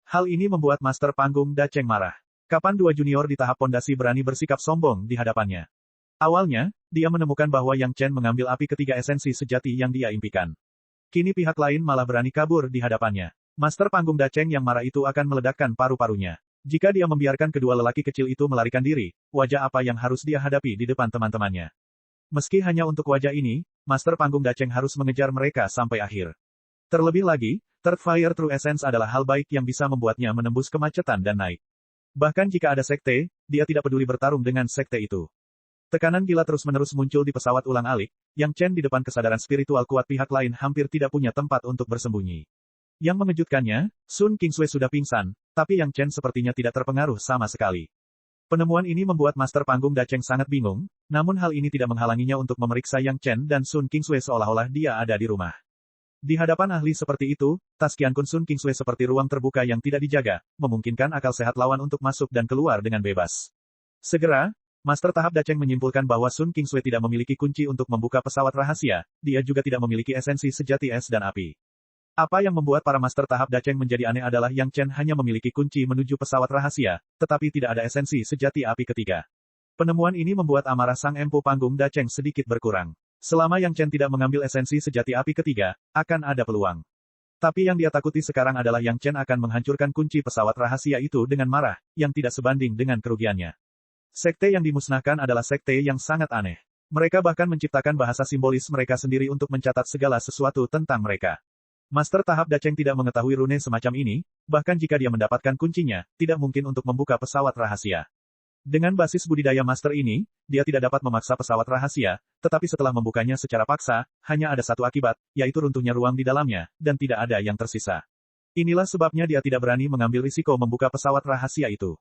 Hal ini membuat Master Panggung Dacheng marah. Kapan dua junior di tahap pondasi berani bersikap sombong di hadapannya? Awalnya, dia menemukan bahwa Yang Chen mengambil api ketiga esensi sejati yang dia impikan. Kini pihak lain malah berani kabur di hadapannya. Master Panggung Dacheng yang marah itu akan meledakkan paru-parunya. Jika dia membiarkan kedua lelaki kecil itu melarikan diri, wajah apa yang harus dia hadapi di depan teman-temannya? Meski hanya untuk wajah ini, Master Panggung Dacheng harus mengejar mereka sampai akhir. Terlebih lagi, Third Fire True Essence adalah hal baik yang bisa membuatnya menembus kemacetan dan naik. Bahkan jika ada sekte, dia tidak peduli bertarung dengan sekte itu. Tekanan gila terus-menerus muncul di pesawat ulang-alik, Yang Chen di depan kesadaran spiritual kuat pihak lain hampir tidak punya tempat untuk bersembunyi. Yang mengejutkannya, Sun Kingsui sudah pingsan, tapi Yang Chen sepertinya tidak terpengaruh sama sekali. Penemuan ini membuat Master Panggung Dacheng sangat bingung, namun hal ini tidak menghalanginya untuk memeriksa Yang Chen dan Sun Kingsui seolah-olah dia ada di rumah. Di hadapan ahli seperti itu, tas Qiankun Sun Kingsui seperti ruang terbuka yang tidak dijaga, memungkinkan akal sehat lawan untuk masuk dan keluar dengan bebas. Segera, Master Tahap Dacheng menyimpulkan bahwa Sun Kingsui tidak memiliki kunci untuk membuka pesawat rahasia, dia juga tidak memiliki esensi sejati es dan api. Apa yang membuat para master tahap Dacheng menjadi aneh adalah Yang Chen hanya memiliki kunci menuju pesawat rahasia, tetapi tidak ada esensi sejati api ketiga. Penemuan ini membuat amarah sang empu panggung Dacheng sedikit berkurang. Selama Yang Chen tidak mengambil esensi sejati api ketiga, akan ada peluang. Tapi yang dia takuti sekarang adalah Yang Chen akan menghancurkan kunci pesawat rahasia itu dengan marah, yang tidak sebanding dengan kerugiannya. Sekte yang dimusnahkan adalah sekte yang sangat aneh. Mereka bahkan menciptakan bahasa simbolis mereka sendiri untuk mencatat segala sesuatu tentang mereka. Master tahap Dacheng tidak mengetahui rune semacam ini, bahkan jika dia mendapatkan kuncinya, tidak mungkin untuk membuka pesawat rahasia. Dengan basis budidaya master ini, dia tidak dapat memaksa pesawat rahasia, tetapi setelah membukanya secara paksa, hanya ada satu akibat, yaitu runtuhnya ruang di dalamnya, dan tidak ada yang tersisa. Inilah sebabnya dia tidak berani mengambil risiko membuka pesawat rahasia itu.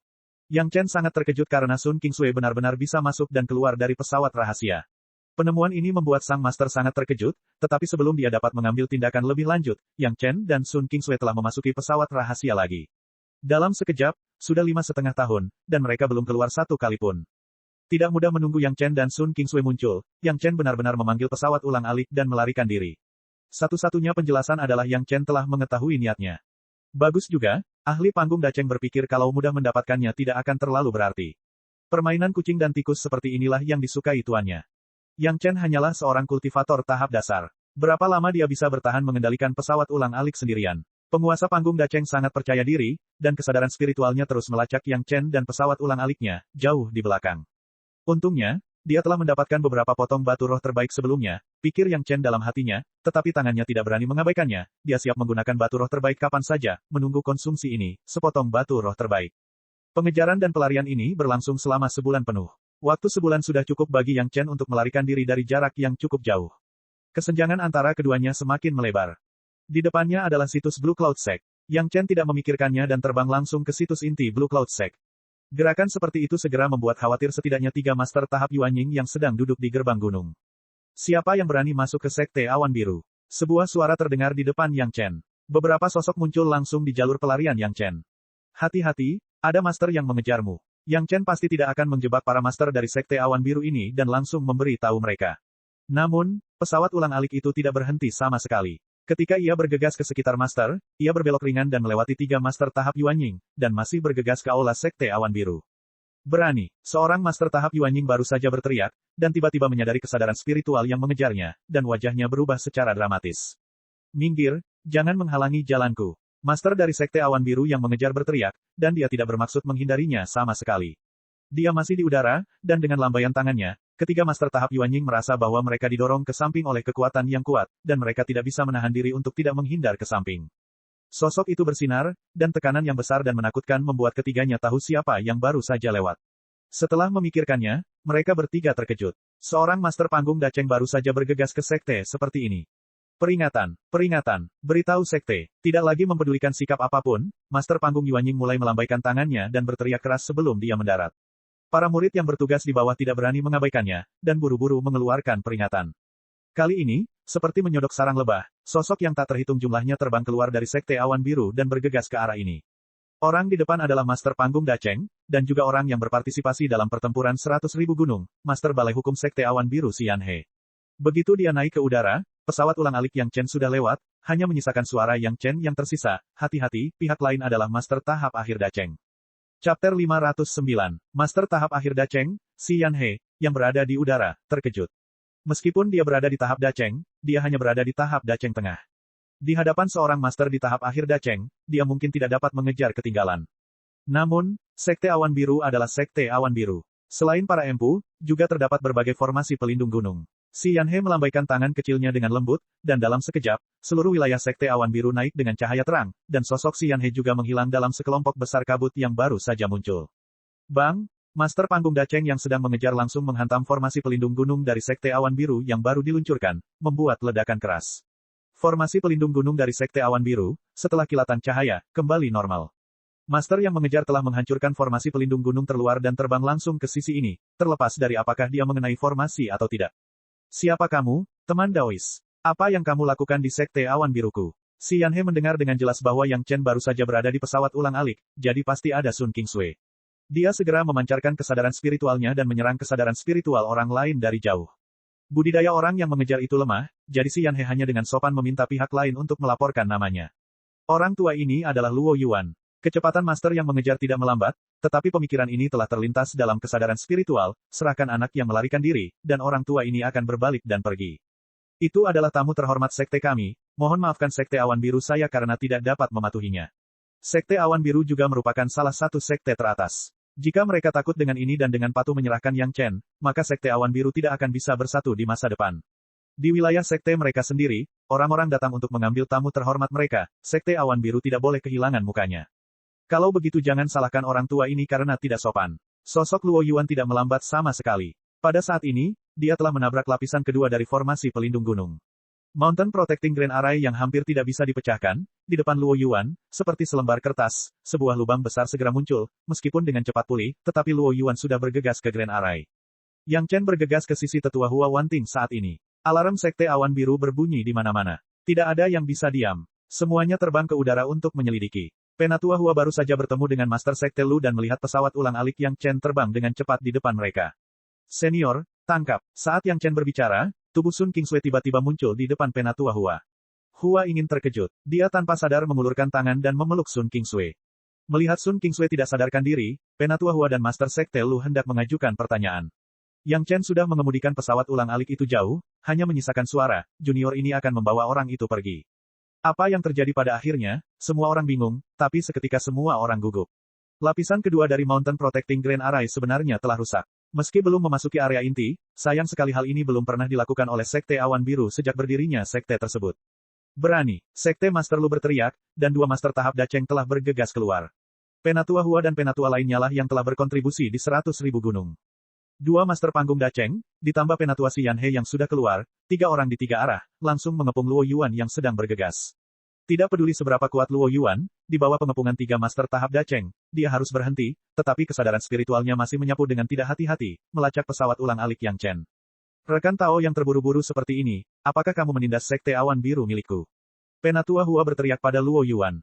Yang Chen sangat terkejut karena Sun Kingsui benar-benar bisa masuk dan keluar dari pesawat rahasia. Penemuan ini membuat sang master sangat terkejut, tetapi sebelum dia dapat mengambil tindakan lebih lanjut, Yang Chen dan Sun Kingsui telah memasuki pesawat rahasia lagi. Dalam sekejap, sudah 5,5 tahun, dan mereka belum keluar satu kali pun. Tidak mudah menunggu Yang Chen dan Sun Kingsui muncul, Yang Chen benar-benar memanggil pesawat ulang-alik dan melarikan diri. Satu-satunya penjelasan adalah Yang Chen telah mengetahui niatnya. Bagus juga, ahli panggung Dacheng berpikir kalau mudah mendapatkannya tidak akan terlalu berarti. Permainan kucing dan tikus seperti inilah yang disukai tuannya. Yang Chen hanyalah seorang kultivator tahap dasar. Berapa lama dia bisa bertahan mengendalikan pesawat ulang-alik sendirian? Penguasa panggung Dacheng sangat percaya diri, dan kesadaran spiritualnya terus melacak Yang Chen dan pesawat ulang-aliknya, jauh di belakang. Untungnya, dia telah mendapatkan beberapa potong batu roh terbaik sebelumnya, pikir Yang Chen dalam hatinya, tetapi tangannya tidak berani mengabaikannya, dia siap menggunakan batu roh terbaik kapan saja, menunggu konsumsi ini, sepotong batu roh terbaik. Pengejaran dan pelarian ini berlangsung selama sebulan penuh. Waktu sebulan sudah cukup bagi Yang Chen untuk melarikan diri dari jarak yang cukup jauh. Kesenjangan antara keduanya semakin melebar. Di depannya adalah situs Blue Cloud Sect. Yang Chen tidak memikirkannya dan terbang langsung ke situs inti Blue Cloud Sect. Gerakan seperti itu segera membuat khawatir setidaknya 3 master tahap Yuanying yang sedang duduk di gerbang gunung. Siapa yang berani masuk ke Sekte Awan Biru? Sebuah suara terdengar di depan Yang Chen. Beberapa sosok muncul langsung di jalur pelarian Yang Chen. Hati-hati, ada master yang mengejarmu. Yang Chen pasti tidak akan menjebak para master dari Sekte Awan Biru ini dan langsung memberi tahu mereka. Namun, pesawat ulang-alik itu tidak berhenti sama sekali. Ketika ia bergegas ke sekitar master, ia berbelok ringan dan melewati 3 master tahap Yuanying, dan masih bergegas ke aula Sekte Awan Biru. Berani, seorang master tahap Yuanying baru saja berteriak, dan tiba-tiba menyadari kesadaran spiritual yang mengejarnya, dan wajahnya berubah secara dramatis. Minggir, jangan menghalangi jalanku. Master dari Sekte Awan Biru yang mengejar berteriak, dan dia tidak bermaksud menghindarinya sama sekali. Dia masih di udara, dan dengan lambaian tangannya, ketiga master tahap Yuanying merasa bahwa mereka didorong ke samping oleh kekuatan yang kuat, dan mereka tidak bisa menahan diri untuk tidak menghindar ke samping. Sosok itu bersinar, dan tekanan yang besar dan menakutkan membuat ketiganya tahu siapa yang baru saja lewat. Setelah memikirkannya, mereka bertiga terkejut. Seorang master panggung Dacheng baru saja bergegas ke sekte seperti ini. Peringatan, peringatan, beritahu sekte, tidak lagi mempedulikan sikap apapun, master panggung Yuanying mulai melambaikan tangannya dan berteriak keras sebelum dia mendarat. Para murid yang bertugas di bawah tidak berani mengabaikannya, dan buru-buru mengeluarkan peringatan. Kali ini, seperti menyodok sarang lebah, sosok yang tak terhitung jumlahnya terbang keluar dari Sekte Awan Biru dan bergegas ke arah ini. Orang di depan adalah Master Panggung Dacheng, dan juga orang yang berpartisipasi dalam pertempuran 100.000 gunung, Master Balai Hukum Sekte Awan Biru Xian He. Begitu dia naik ke udara, pesawat ulang-alik Yang Chen sudah lewat, hanya menyisakan suara Yang Chen yang tersisa, hati-hati, pihak lain adalah Master Tahap Akhir Dacheng. Chapter 509, Master Tahap Akhir Dacheng, Xian He, yang berada di udara, terkejut. Meskipun dia berada di tahap Dacheng, dia hanya berada di tahap Dacheng tengah. Di hadapan seorang master di tahap akhir Dacheng, dia mungkin tidak dapat mengejar ketinggalan. Namun, Sekte Awan Biru adalah Sekte Awan Biru. Selain para empu, juga terdapat berbagai formasi pelindung gunung. Xian He melambaikan tangan kecilnya dengan lembut, dan dalam sekejap, seluruh wilayah Sekte Awan Biru naik dengan cahaya terang, dan sosok Xian He juga menghilang dalam sekelompok besar kabut yang baru saja muncul. Bang! Master Panggung Dacheng yang sedang mengejar langsung menghantam formasi pelindung gunung dari Sekte Awan Biru yang baru diluncurkan, membuat ledakan keras. Formasi pelindung gunung dari Sekte Awan Biru, setelah kilatan cahaya, kembali normal. Master yang mengejar telah menghancurkan formasi pelindung gunung terluar dan terbang langsung ke sisi ini, terlepas dari apakah dia mengenai formasi atau tidak. Siapa kamu, teman Daois? Apa yang kamu lakukan di Sekte Awan Biruku? Xian He mendengar dengan jelas bahwa Yang Chen baru saja berada di pesawat ulang-alik, jadi pasti ada Sun Qingsui. Dia segera memancarkan kesadaran spiritualnya dan menyerang kesadaran spiritual orang lain dari jauh. Budidaya orang yang mengejar itu lemah, jadi Xian He hanya dengan sopan meminta pihak lain untuk melaporkan namanya. Orang tua ini adalah Luo Yuan. Kecepatan master yang mengejar tidak melambat, tetapi pemikiran ini telah terlintas dalam kesadaran spiritual, serahkan anak yang melarikan diri, dan orang tua ini akan berbalik dan pergi. Itu adalah tamu terhormat sekte kami, mohon maafkan Sekte Awan Biru saya karena tidak dapat mematuhinya. Sekte Awan Biru juga merupakan salah satu sekte teratas. Jika mereka takut dengan ini dan dengan patuh menyerahkan Yang Chen, maka Sekte Awan Biru tidak akan bisa bersatu di masa depan. Di wilayah sekte mereka sendiri, orang-orang datang untuk mengambil tamu terhormat mereka, Sekte Awan Biru tidak boleh kehilangan mukanya. Kalau begitu jangan salahkan orang tua ini karena tidak sopan. Sosok Luo Yuan tidak melambat sama sekali. Pada saat ini, dia telah menabrak lapisan kedua dari formasi pelindung gunung. Mountain Protecting Grand Array yang hampir tidak bisa dipecahkan, di depan Luo Yuan, seperti selembar kertas, sebuah lubang besar segera muncul, meskipun dengan cepat pulih, tetapi Luo Yuan sudah bergegas ke Grand Array. Yang Chen bergegas ke sisi tetua Hua Wanting saat ini. Alarm Sekte Awan Biru berbunyi di mana-mana. Tidak ada yang bisa diam. Semuanya terbang ke udara untuk menyelidiki. Penatua Hua baru saja bertemu dengan Master Sekte Lu dan melihat pesawat ulang-alik Yang Chen terbang dengan cepat di depan mereka. Senior, tangkap. Saat Yang Chen berbicara, tubuh Sun Qingsui tiba-tiba muncul di depan Penatua Hua. Hua ingin terkejut. Dia tanpa sadar mengulurkan tangan dan memeluk Sun Qingsui. Melihat Sun Qingsui tidak sadarkan diri, Penatua Hua dan Master Sekte Lu hendak mengajukan pertanyaan. Yang Chen sudah mengemudikan pesawat ulang-alik itu jauh, hanya menyisakan suara, junior ini akan membawa orang itu pergi. Apa yang terjadi pada akhirnya, semua orang bingung, tapi seketika semua orang gugup. Lapisan kedua dari Mountain Protecting Grand Array sebenarnya telah rusak. Meski belum memasuki area inti, sayang sekali hal ini belum pernah dilakukan oleh Sekte Awan Biru sejak berdirinya sekte tersebut. Berani, Sekte Master Lu berteriak, dan dua master tahap Dacheng telah bergegas keluar. Penatua Hua dan penatua lainnya lah yang telah berkontribusi di 100.000 gunung. Dua master panggung Dacheng, ditambah penatua Xian He yang sudah keluar, 3 orang di 3 arah, langsung mengepung Luo Yuan yang sedang bergegas. Tidak peduli seberapa kuat Luo Yuan, di bawah pengepungan 3 master tahap Dacheng, dia harus berhenti, tetapi kesadaran spiritualnya masih menyapu dengan tidak hati-hati, melacak pesawat ulang-alik Yang Chen. Rekan Tao yang terburu-buru seperti ini, apakah kamu menindas sekte awan biru milikku? Penatua Hua berteriak pada Luo Yuan.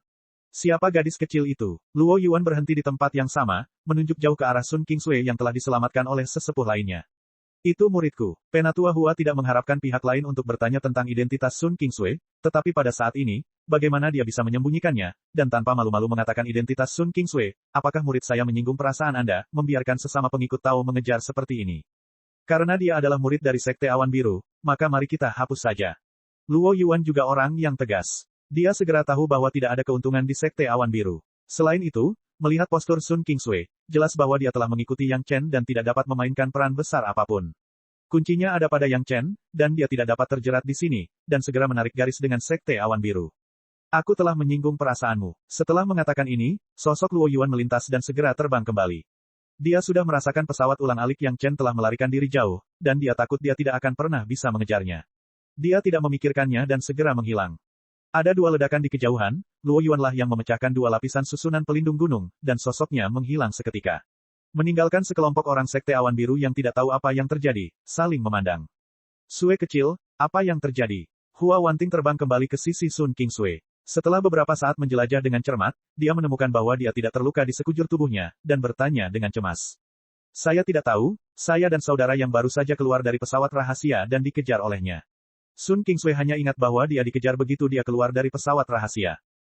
Siapa gadis kecil itu? Luo Yuan berhenti di tempat yang sama, menunjuk jauh ke arah Sun Kingsui yang telah diselamatkan oleh sesepuh lainnya. Itu muridku. Penatua Hua tidak mengharapkan pihak lain untuk bertanya tentang identitas Sun Kingsui, tetapi pada saat ini, bagaimana dia bisa menyembunyikannya, dan tanpa malu-malu mengatakan identitas Sun Kingsui, apakah murid saya menyinggung perasaan Anda, membiarkan sesama pengikut Tao mengejar seperti ini? Karena dia adalah murid dari Sekte Awan Biru, maka mari kita hapus saja. Luo Yuan juga orang yang tegas. Dia segera tahu bahwa tidak ada keuntungan di Sekte Awan Biru. Selain itu, melihat postur Sun Kingsui, jelas bahwa dia telah mengikuti Yang Chen dan tidak dapat memainkan peran besar apapun. Kuncinya ada pada Yang Chen, dan dia tidak dapat terjerat di sini, dan segera menarik garis dengan Sekte Awan Biru. Aku telah menyinggung perasaanmu. Setelah mengatakan ini, sosok Luo Yuan melintas dan segera terbang kembali. Dia sudah merasakan pesawat ulang-alik Yang Chen telah melarikan diri jauh, dan dia takut dia tidak akan pernah bisa mengejarnya. Dia tidak memikirkannya dan segera menghilang. Ada 2 ledakan di kejauhan, Luo Yuanlah yang memecahkan 2 lapisan susunan pelindung gunung, dan sosoknya menghilang seketika. Meninggalkan sekelompok orang Sekte Awan Biru yang tidak tahu apa yang terjadi, saling memandang. Sue kecil, apa yang terjadi? Hua Wanting terbang kembali ke sisi Sun Kingsui. Setelah beberapa saat menjelajah dengan cermat, dia menemukan bahwa dia tidak terluka di sekujur tubuhnya, dan bertanya dengan cemas. Saya tidak tahu, saya dan saudara yang baru saja keluar dari pesawat rahasia dan dikejar olehnya. Sun Kingsui hanya ingat bahwa dia dikejar begitu dia keluar dari pesawat rahasia.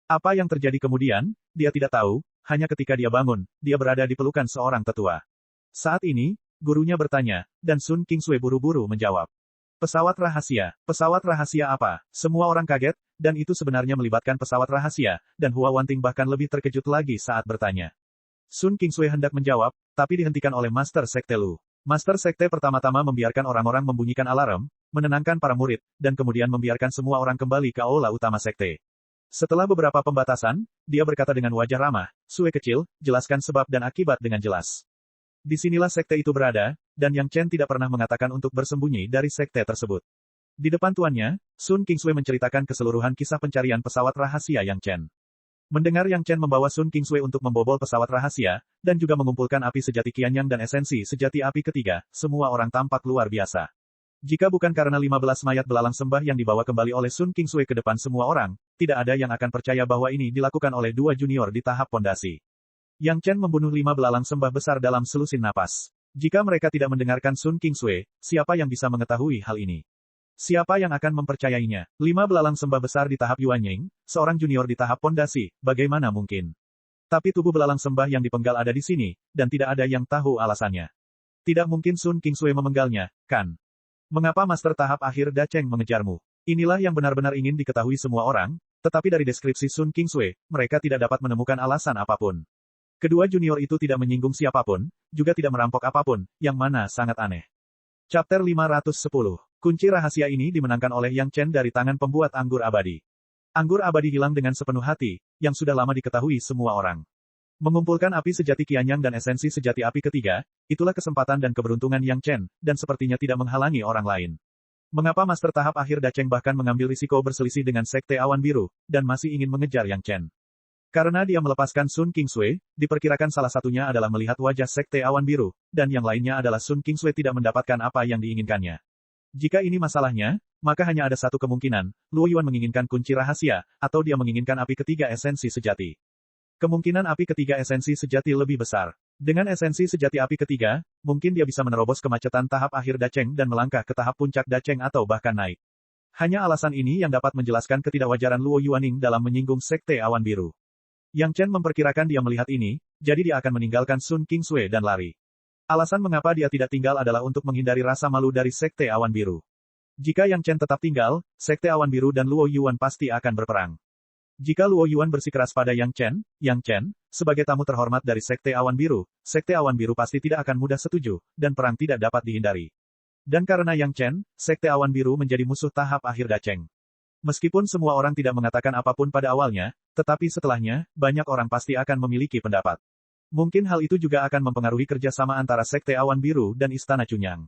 Apa yang terjadi kemudian, dia tidak tahu, hanya ketika dia bangun, dia berada di pelukan seorang tetua. Saat ini, gurunya bertanya, dan Sun Kingsui buru-buru menjawab. Pesawat rahasia apa? Semua orang kaget, dan itu sebenarnya melibatkan pesawat rahasia, dan Hua Wanting bahkan lebih terkejut lagi saat bertanya. Sun Kingsui hendak menjawab, tapi dihentikan oleh Master Sekte Lu. Master Sekte pertama-tama membiarkan orang-orang membunyikan alarm, menenangkan para murid, dan kemudian membiarkan semua orang kembali ke aula utama Sekte. Setelah beberapa pembatasan, dia berkata dengan wajah ramah, Sue kecil, jelaskan sebab dan akibat dengan jelas. Disinilah sekte itu berada, dan Yang Chen tidak pernah mengatakan untuk bersembunyi dari sekte tersebut. Di depan tuannya, Sun Kingsui menceritakan keseluruhan kisah pencarian pesawat rahasia Yang Chen. Mendengar Yang Chen membawa Sun Kingsui untuk membobol pesawat rahasia, dan juga mengumpulkan api sejati Qianyang dan esensi sejati api ketiga, semua orang tampak luar biasa. Jika bukan karena 15 mayat belalang sembah yang dibawa kembali oleh Sun Kingsui ke depan semua orang, tidak ada yang akan percaya bahwa ini dilakukan oleh 2 junior di tahap pondasi. Yang Chen membunuh 5 belalang sembah besar dalam selusin napas. Jika mereka tidak mendengarkan Sun Kingsui, siapa yang bisa mengetahui hal ini? Siapa yang akan mempercayainya? 5 belalang sembah besar di tahap Yuanying, seorang junior di tahap pondasi, bagaimana mungkin? Tapi tubuh belalang sembah yang dipenggal ada di sini, dan tidak ada yang tahu alasannya. Tidak mungkin Sun Kingsui memenggalnya, kan? Mengapa Master tahap akhir Dacheng mengejarmu? Inilah yang benar-benar ingin diketahui semua orang, tetapi dari deskripsi Sun Kingsui, mereka tidak dapat menemukan alasan apapun. Kedua junior itu tidak menyinggung siapapun, juga tidak merampok apapun, yang mana sangat aneh. Chapter 510. Kunci rahasia ini dimenangkan oleh Yang Chen dari tangan pembuat anggur abadi. Anggur abadi hilang dengan sepenuh hati, yang sudah lama diketahui semua orang. Mengumpulkan api sejati Qianyang dan esensi sejati api ketiga, itulah kesempatan dan keberuntungan Yang Chen, dan sepertinya tidak menghalangi orang lain. Mengapa Master tahap akhir Dacheng bahkan mengambil risiko berselisih dengan Sekte Awan Biru, dan masih ingin mengejar Yang Chen? Karena dia melepaskan Sun Kingsui, diperkirakan salah satunya adalah melihat wajah Sekte Awan Biru, dan yang lainnya adalah Sun Kingsui tidak mendapatkan apa yang diinginkannya. Jika ini masalahnya, maka hanya ada satu kemungkinan, Luo Yuan menginginkan kunci rahasia, atau dia menginginkan api ketiga esensi sejati. Kemungkinan api ketiga esensi sejati lebih besar. Dengan esensi sejati api ketiga, mungkin dia bisa menerobos kemacetan tahap akhir Dacheng dan melangkah ke tahap puncak Dacheng atau bahkan naik. Hanya alasan ini yang dapat menjelaskan ketidakwajaran Luo Yuaning dalam menyinggung Sekte Awan Biru. Yang Chen memperkirakan dia melihat ini, jadi dia akan meninggalkan Sun Kingsui dan lari. Alasan mengapa dia tidak tinggal adalah untuk menghindari rasa malu dari Sekte Awan Biru. Jika Yang Chen tetap tinggal, Sekte Awan Biru dan Luo Yuan pasti akan berperang. Jika Luo Yuan bersikeras pada Yang Chen, sebagai tamu terhormat dari Sekte Awan Biru pasti tidak akan mudah setuju, dan perang tidak dapat dihindari. Dan karena Yang Chen, Sekte Awan Biru menjadi musuh tahap akhir Dacheng. Meskipun semua orang tidak mengatakan apapun pada awalnya, tetapi setelahnya, banyak orang pasti akan memiliki pendapat. Mungkin hal itu juga akan mempengaruhi kerjasama antara Sekte Awan Biru dan Istana Chunyang.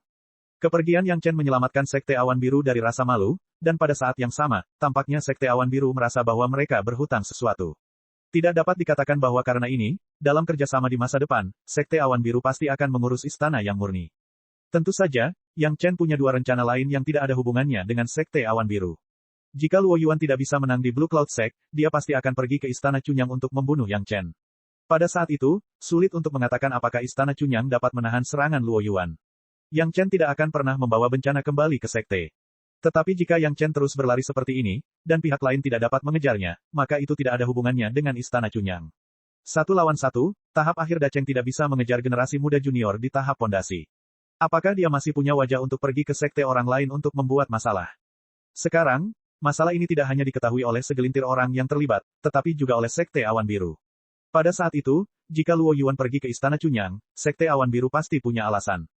Kepergian Yang Chen menyelamatkan Sekte Awan Biru dari rasa malu, dan pada saat yang sama, tampaknya Sekte Awan Biru merasa bahwa mereka berhutang sesuatu. Tidak dapat dikatakan bahwa karena ini, dalam kerjasama di masa depan, Sekte Awan Biru pasti akan mengurus istana yang murni. Tentu saja, Yang Chen punya dua rencana lain yang tidak ada hubungannya dengan Sekte Awan Biru. Jika Luo Yuan tidak bisa menang di Blue Cloud Sect, dia pasti akan pergi ke Istana Chunyang untuk membunuh Yang Chen. Pada saat itu, sulit untuk mengatakan apakah Istana Chunyang dapat menahan serangan Luo Yuan. Yang Chen tidak akan pernah membawa bencana kembali ke Sekte. Tetapi jika Yang Chen terus berlari seperti ini, dan pihak lain tidak dapat mengejarnya, maka itu tidak ada hubungannya dengan Istana Chunyang. 1 lawan 1, tahap akhir Dacheng tidak bisa mengejar generasi muda junior di tahap pondasi. Apakah dia masih punya wajah untuk pergi ke sekte orang lain untuk membuat masalah? Sekarang, masalah ini tidak hanya diketahui oleh segelintir orang yang terlibat, tetapi juga oleh Sekte Awan Biru. Pada saat itu, jika Luo Yuan pergi ke Istana Chunyang, Sekte Awan Biru pasti punya alasan.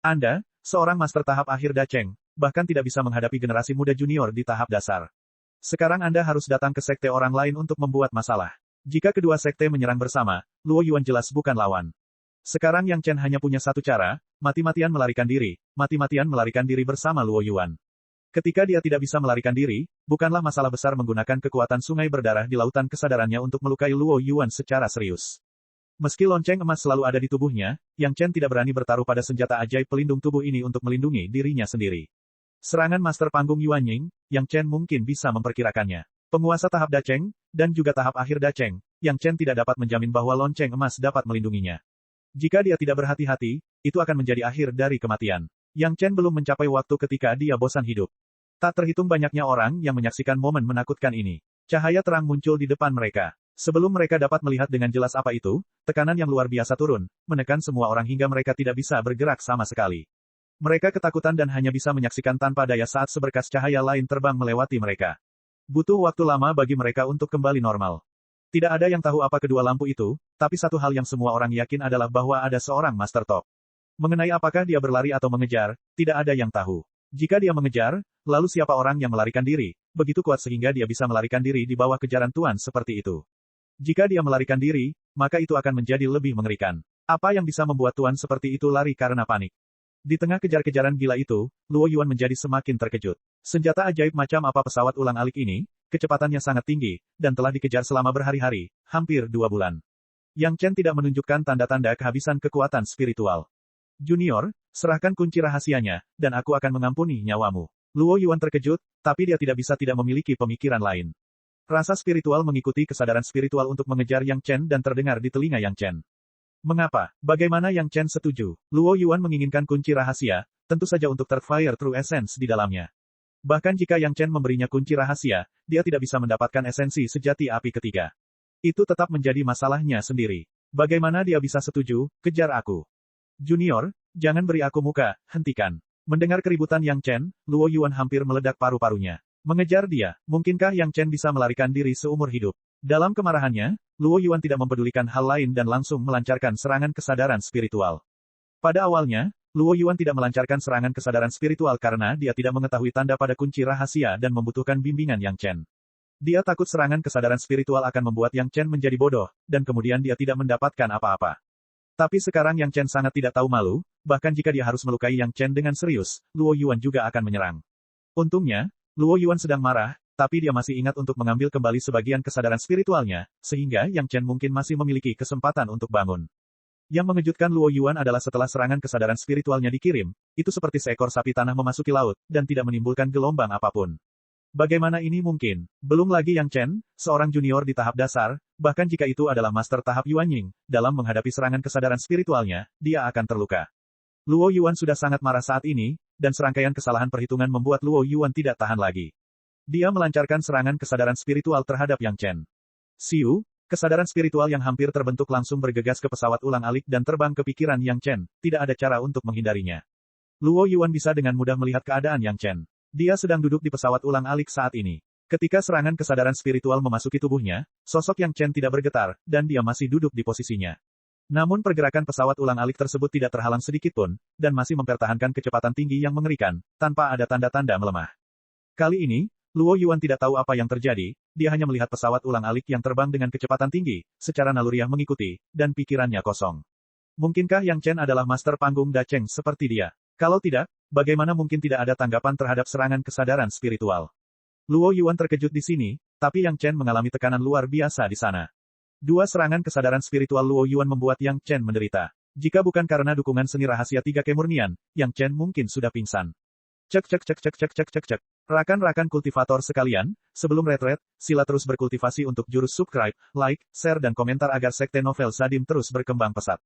Anda, seorang master tahap akhir Dacheng, bahkan tidak bisa menghadapi generasi muda junior di tahap dasar. Sekarang Anda harus datang ke sekte orang lain untuk membuat masalah. Jika kedua sekte menyerang bersama, Luo Yuan jelas bukan lawan. Sekarang Yang Chen hanya punya satu cara, mati-matian melarikan diri bersama Luo Yuan. Ketika dia tidak bisa melarikan diri, bukanlah masalah besar menggunakan kekuatan sungai berdarah di lautan kesadarannya untuk melukai Luo Yuan secara serius. Meski lonceng emas selalu ada di tubuhnya, Yang Chen tidak berani bertaruh pada senjata ajaib pelindung tubuh ini untuk melindungi dirinya sendiri. Serangan Master Panggung Yuan Ying, Yang Chen mungkin bisa memperkirakannya. Penguasa tahap Dacheng, dan juga tahap akhir Dacheng, Yang Chen tidak dapat menjamin bahwa lonceng emas dapat melindunginya. Jika dia tidak berhati-hati, itu akan menjadi akhir dari kematian. Yang Chen belum mencapai waktu ketika dia bosan hidup. Tak terhitung banyaknya orang yang menyaksikan momen menakutkan ini. Cahaya terang muncul di depan mereka. Sebelum mereka dapat melihat dengan jelas apa itu, tekanan yang luar biasa turun, menekan semua orang hingga mereka tidak bisa bergerak sama sekali. Mereka ketakutan dan hanya bisa menyaksikan tanpa daya saat seberkas cahaya lain terbang melewati mereka. Butuh waktu lama bagi mereka untuk kembali normal. Tidak ada yang tahu apa kedua lampu itu, tapi satu hal yang semua orang yakin adalah bahwa ada seorang Master Top. Mengenai apakah dia berlari atau mengejar, tidak ada yang tahu. Jika dia mengejar, lalu siapa orang yang melarikan diri, begitu kuat sehingga dia bisa melarikan diri di bawah kejaran Tuan seperti itu. Jika dia melarikan diri, maka itu akan menjadi lebih mengerikan. Apa yang bisa membuat Tuan seperti itu lari karena panik? Di tengah kejar-kejaran gila itu, Luo Yuan menjadi semakin terkejut. Senjata ajaib macam apa pesawat ulang-alik ini, kecepatannya sangat tinggi, dan telah dikejar selama berhari-hari, hampir 2 bulan. Yang Chen tidak menunjukkan tanda-tanda kehabisan kekuatan spiritual. Junior, serahkan kunci rahasianya, dan aku akan mengampuni nyawamu. Luo Yuan terkejut, tapi dia tidak bisa tidak memiliki pemikiran lain. Rasa spiritual mengikuti kesadaran spiritual untuk mengejar Yang Chen dan terdengar di telinga Yang Chen. Mengapa? Bagaimana Yang Chen setuju? Luo Yuan menginginkan kunci rahasia, tentu saja untuk Third Fire True Essence di dalamnya. Bahkan jika Yang Chen memberinya kunci rahasia, dia tidak bisa mendapatkan esensi sejati api ketiga. Itu tetap menjadi masalahnya sendiri. Bagaimana dia bisa setuju? Kejar aku. Junior, jangan beri aku muka, hentikan. Mendengar keributan Yang Chen, Luo Yuan hampir meledak paru-parunya. Mengejar dia, mungkinkah Yang Chen bisa melarikan diri seumur hidup? Dalam kemarahannya, Luo Yuan tidak mempedulikan hal lain dan langsung melancarkan serangan kesadaran spiritual. Pada awalnya, Luo Yuan tidak melancarkan serangan kesadaran spiritual karena dia tidak mengetahui tanda pada kunci rahasia dan membutuhkan bimbingan Yang Chen. Dia takut serangan kesadaran spiritual akan membuat Yang Chen menjadi bodoh, dan kemudian dia tidak mendapatkan apa-apa. Tapi sekarang Yang Chen sangat tidak tahu malu, bahkan jika dia harus melukai Yang Chen dengan serius, Luo Yuan juga akan menyerang. Untungnya, Luo Yuan sedang marah, tapi dia masih ingat untuk mengambil kembali sebagian kesadaran spiritualnya, sehingga Yang Chen mungkin masih memiliki kesempatan untuk bangun. Yang mengejutkan Luo Yuan adalah setelah serangan kesadaran spiritualnya dikirim, itu seperti seekor sapi tanah memasuki laut, dan tidak menimbulkan gelombang apapun. Bagaimana ini mungkin? Belum lagi Yang Chen, seorang junior di tahap dasar, bahkan jika itu adalah master tahap Yuan Ying, dalam menghadapi serangan kesadaran spiritualnya, dia akan terluka. Luo Yuan sudah sangat marah saat ini, dan serangkaian kesalahan perhitungan membuat Luo Yuan tidak tahan lagi. Dia melancarkan serangan kesadaran spiritual terhadap Yang Chen. Siu, kesadaran spiritual yang hampir terbentuk langsung bergegas ke pesawat ulang-alik dan terbang ke pikiran Yang Chen, tidak ada cara untuk menghindarinya. Luo Yuan bisa dengan mudah melihat keadaan Yang Chen. Dia sedang duduk di pesawat ulang-alik saat ini. Ketika serangan kesadaran spiritual memasuki tubuhnya, sosok Yang Chen tidak bergetar, dan dia masih duduk di posisinya. Namun pergerakan pesawat ulang-alik tersebut tidak terhalang sedikitpun, dan masih mempertahankan kecepatan tinggi yang mengerikan, tanpa ada tanda-tanda melemah. Kali ini, Luo Yuan tidak tahu apa yang terjadi, dia hanya melihat pesawat ulang-alik yang terbang dengan kecepatan tinggi, secara naluriah mengikuti, dan pikirannya kosong. Mungkinkah Yang Chen adalah master panggung Dacheng seperti dia? Kalau tidak, bagaimana mungkin tidak ada tanggapan terhadap serangan kesadaran spiritual? Luo Yuan terkejut di sini, tapi Yang Chen mengalami tekanan luar biasa di sana. Dua serangan kesadaran spiritual Luo Yuan membuat Yang Chen menderita. Jika bukan karena dukungan seni rahasia tiga kemurnian, Yang Chen mungkin sudah pingsan. Cek cek cek cek cek cek cek cek. Rakan-rakan kultivator sekalian, sebelum retret, sila terus berkultivasi untuk jurus subscribe, like, share dan komentar agar sekte novel Sadim terus berkembang pesat.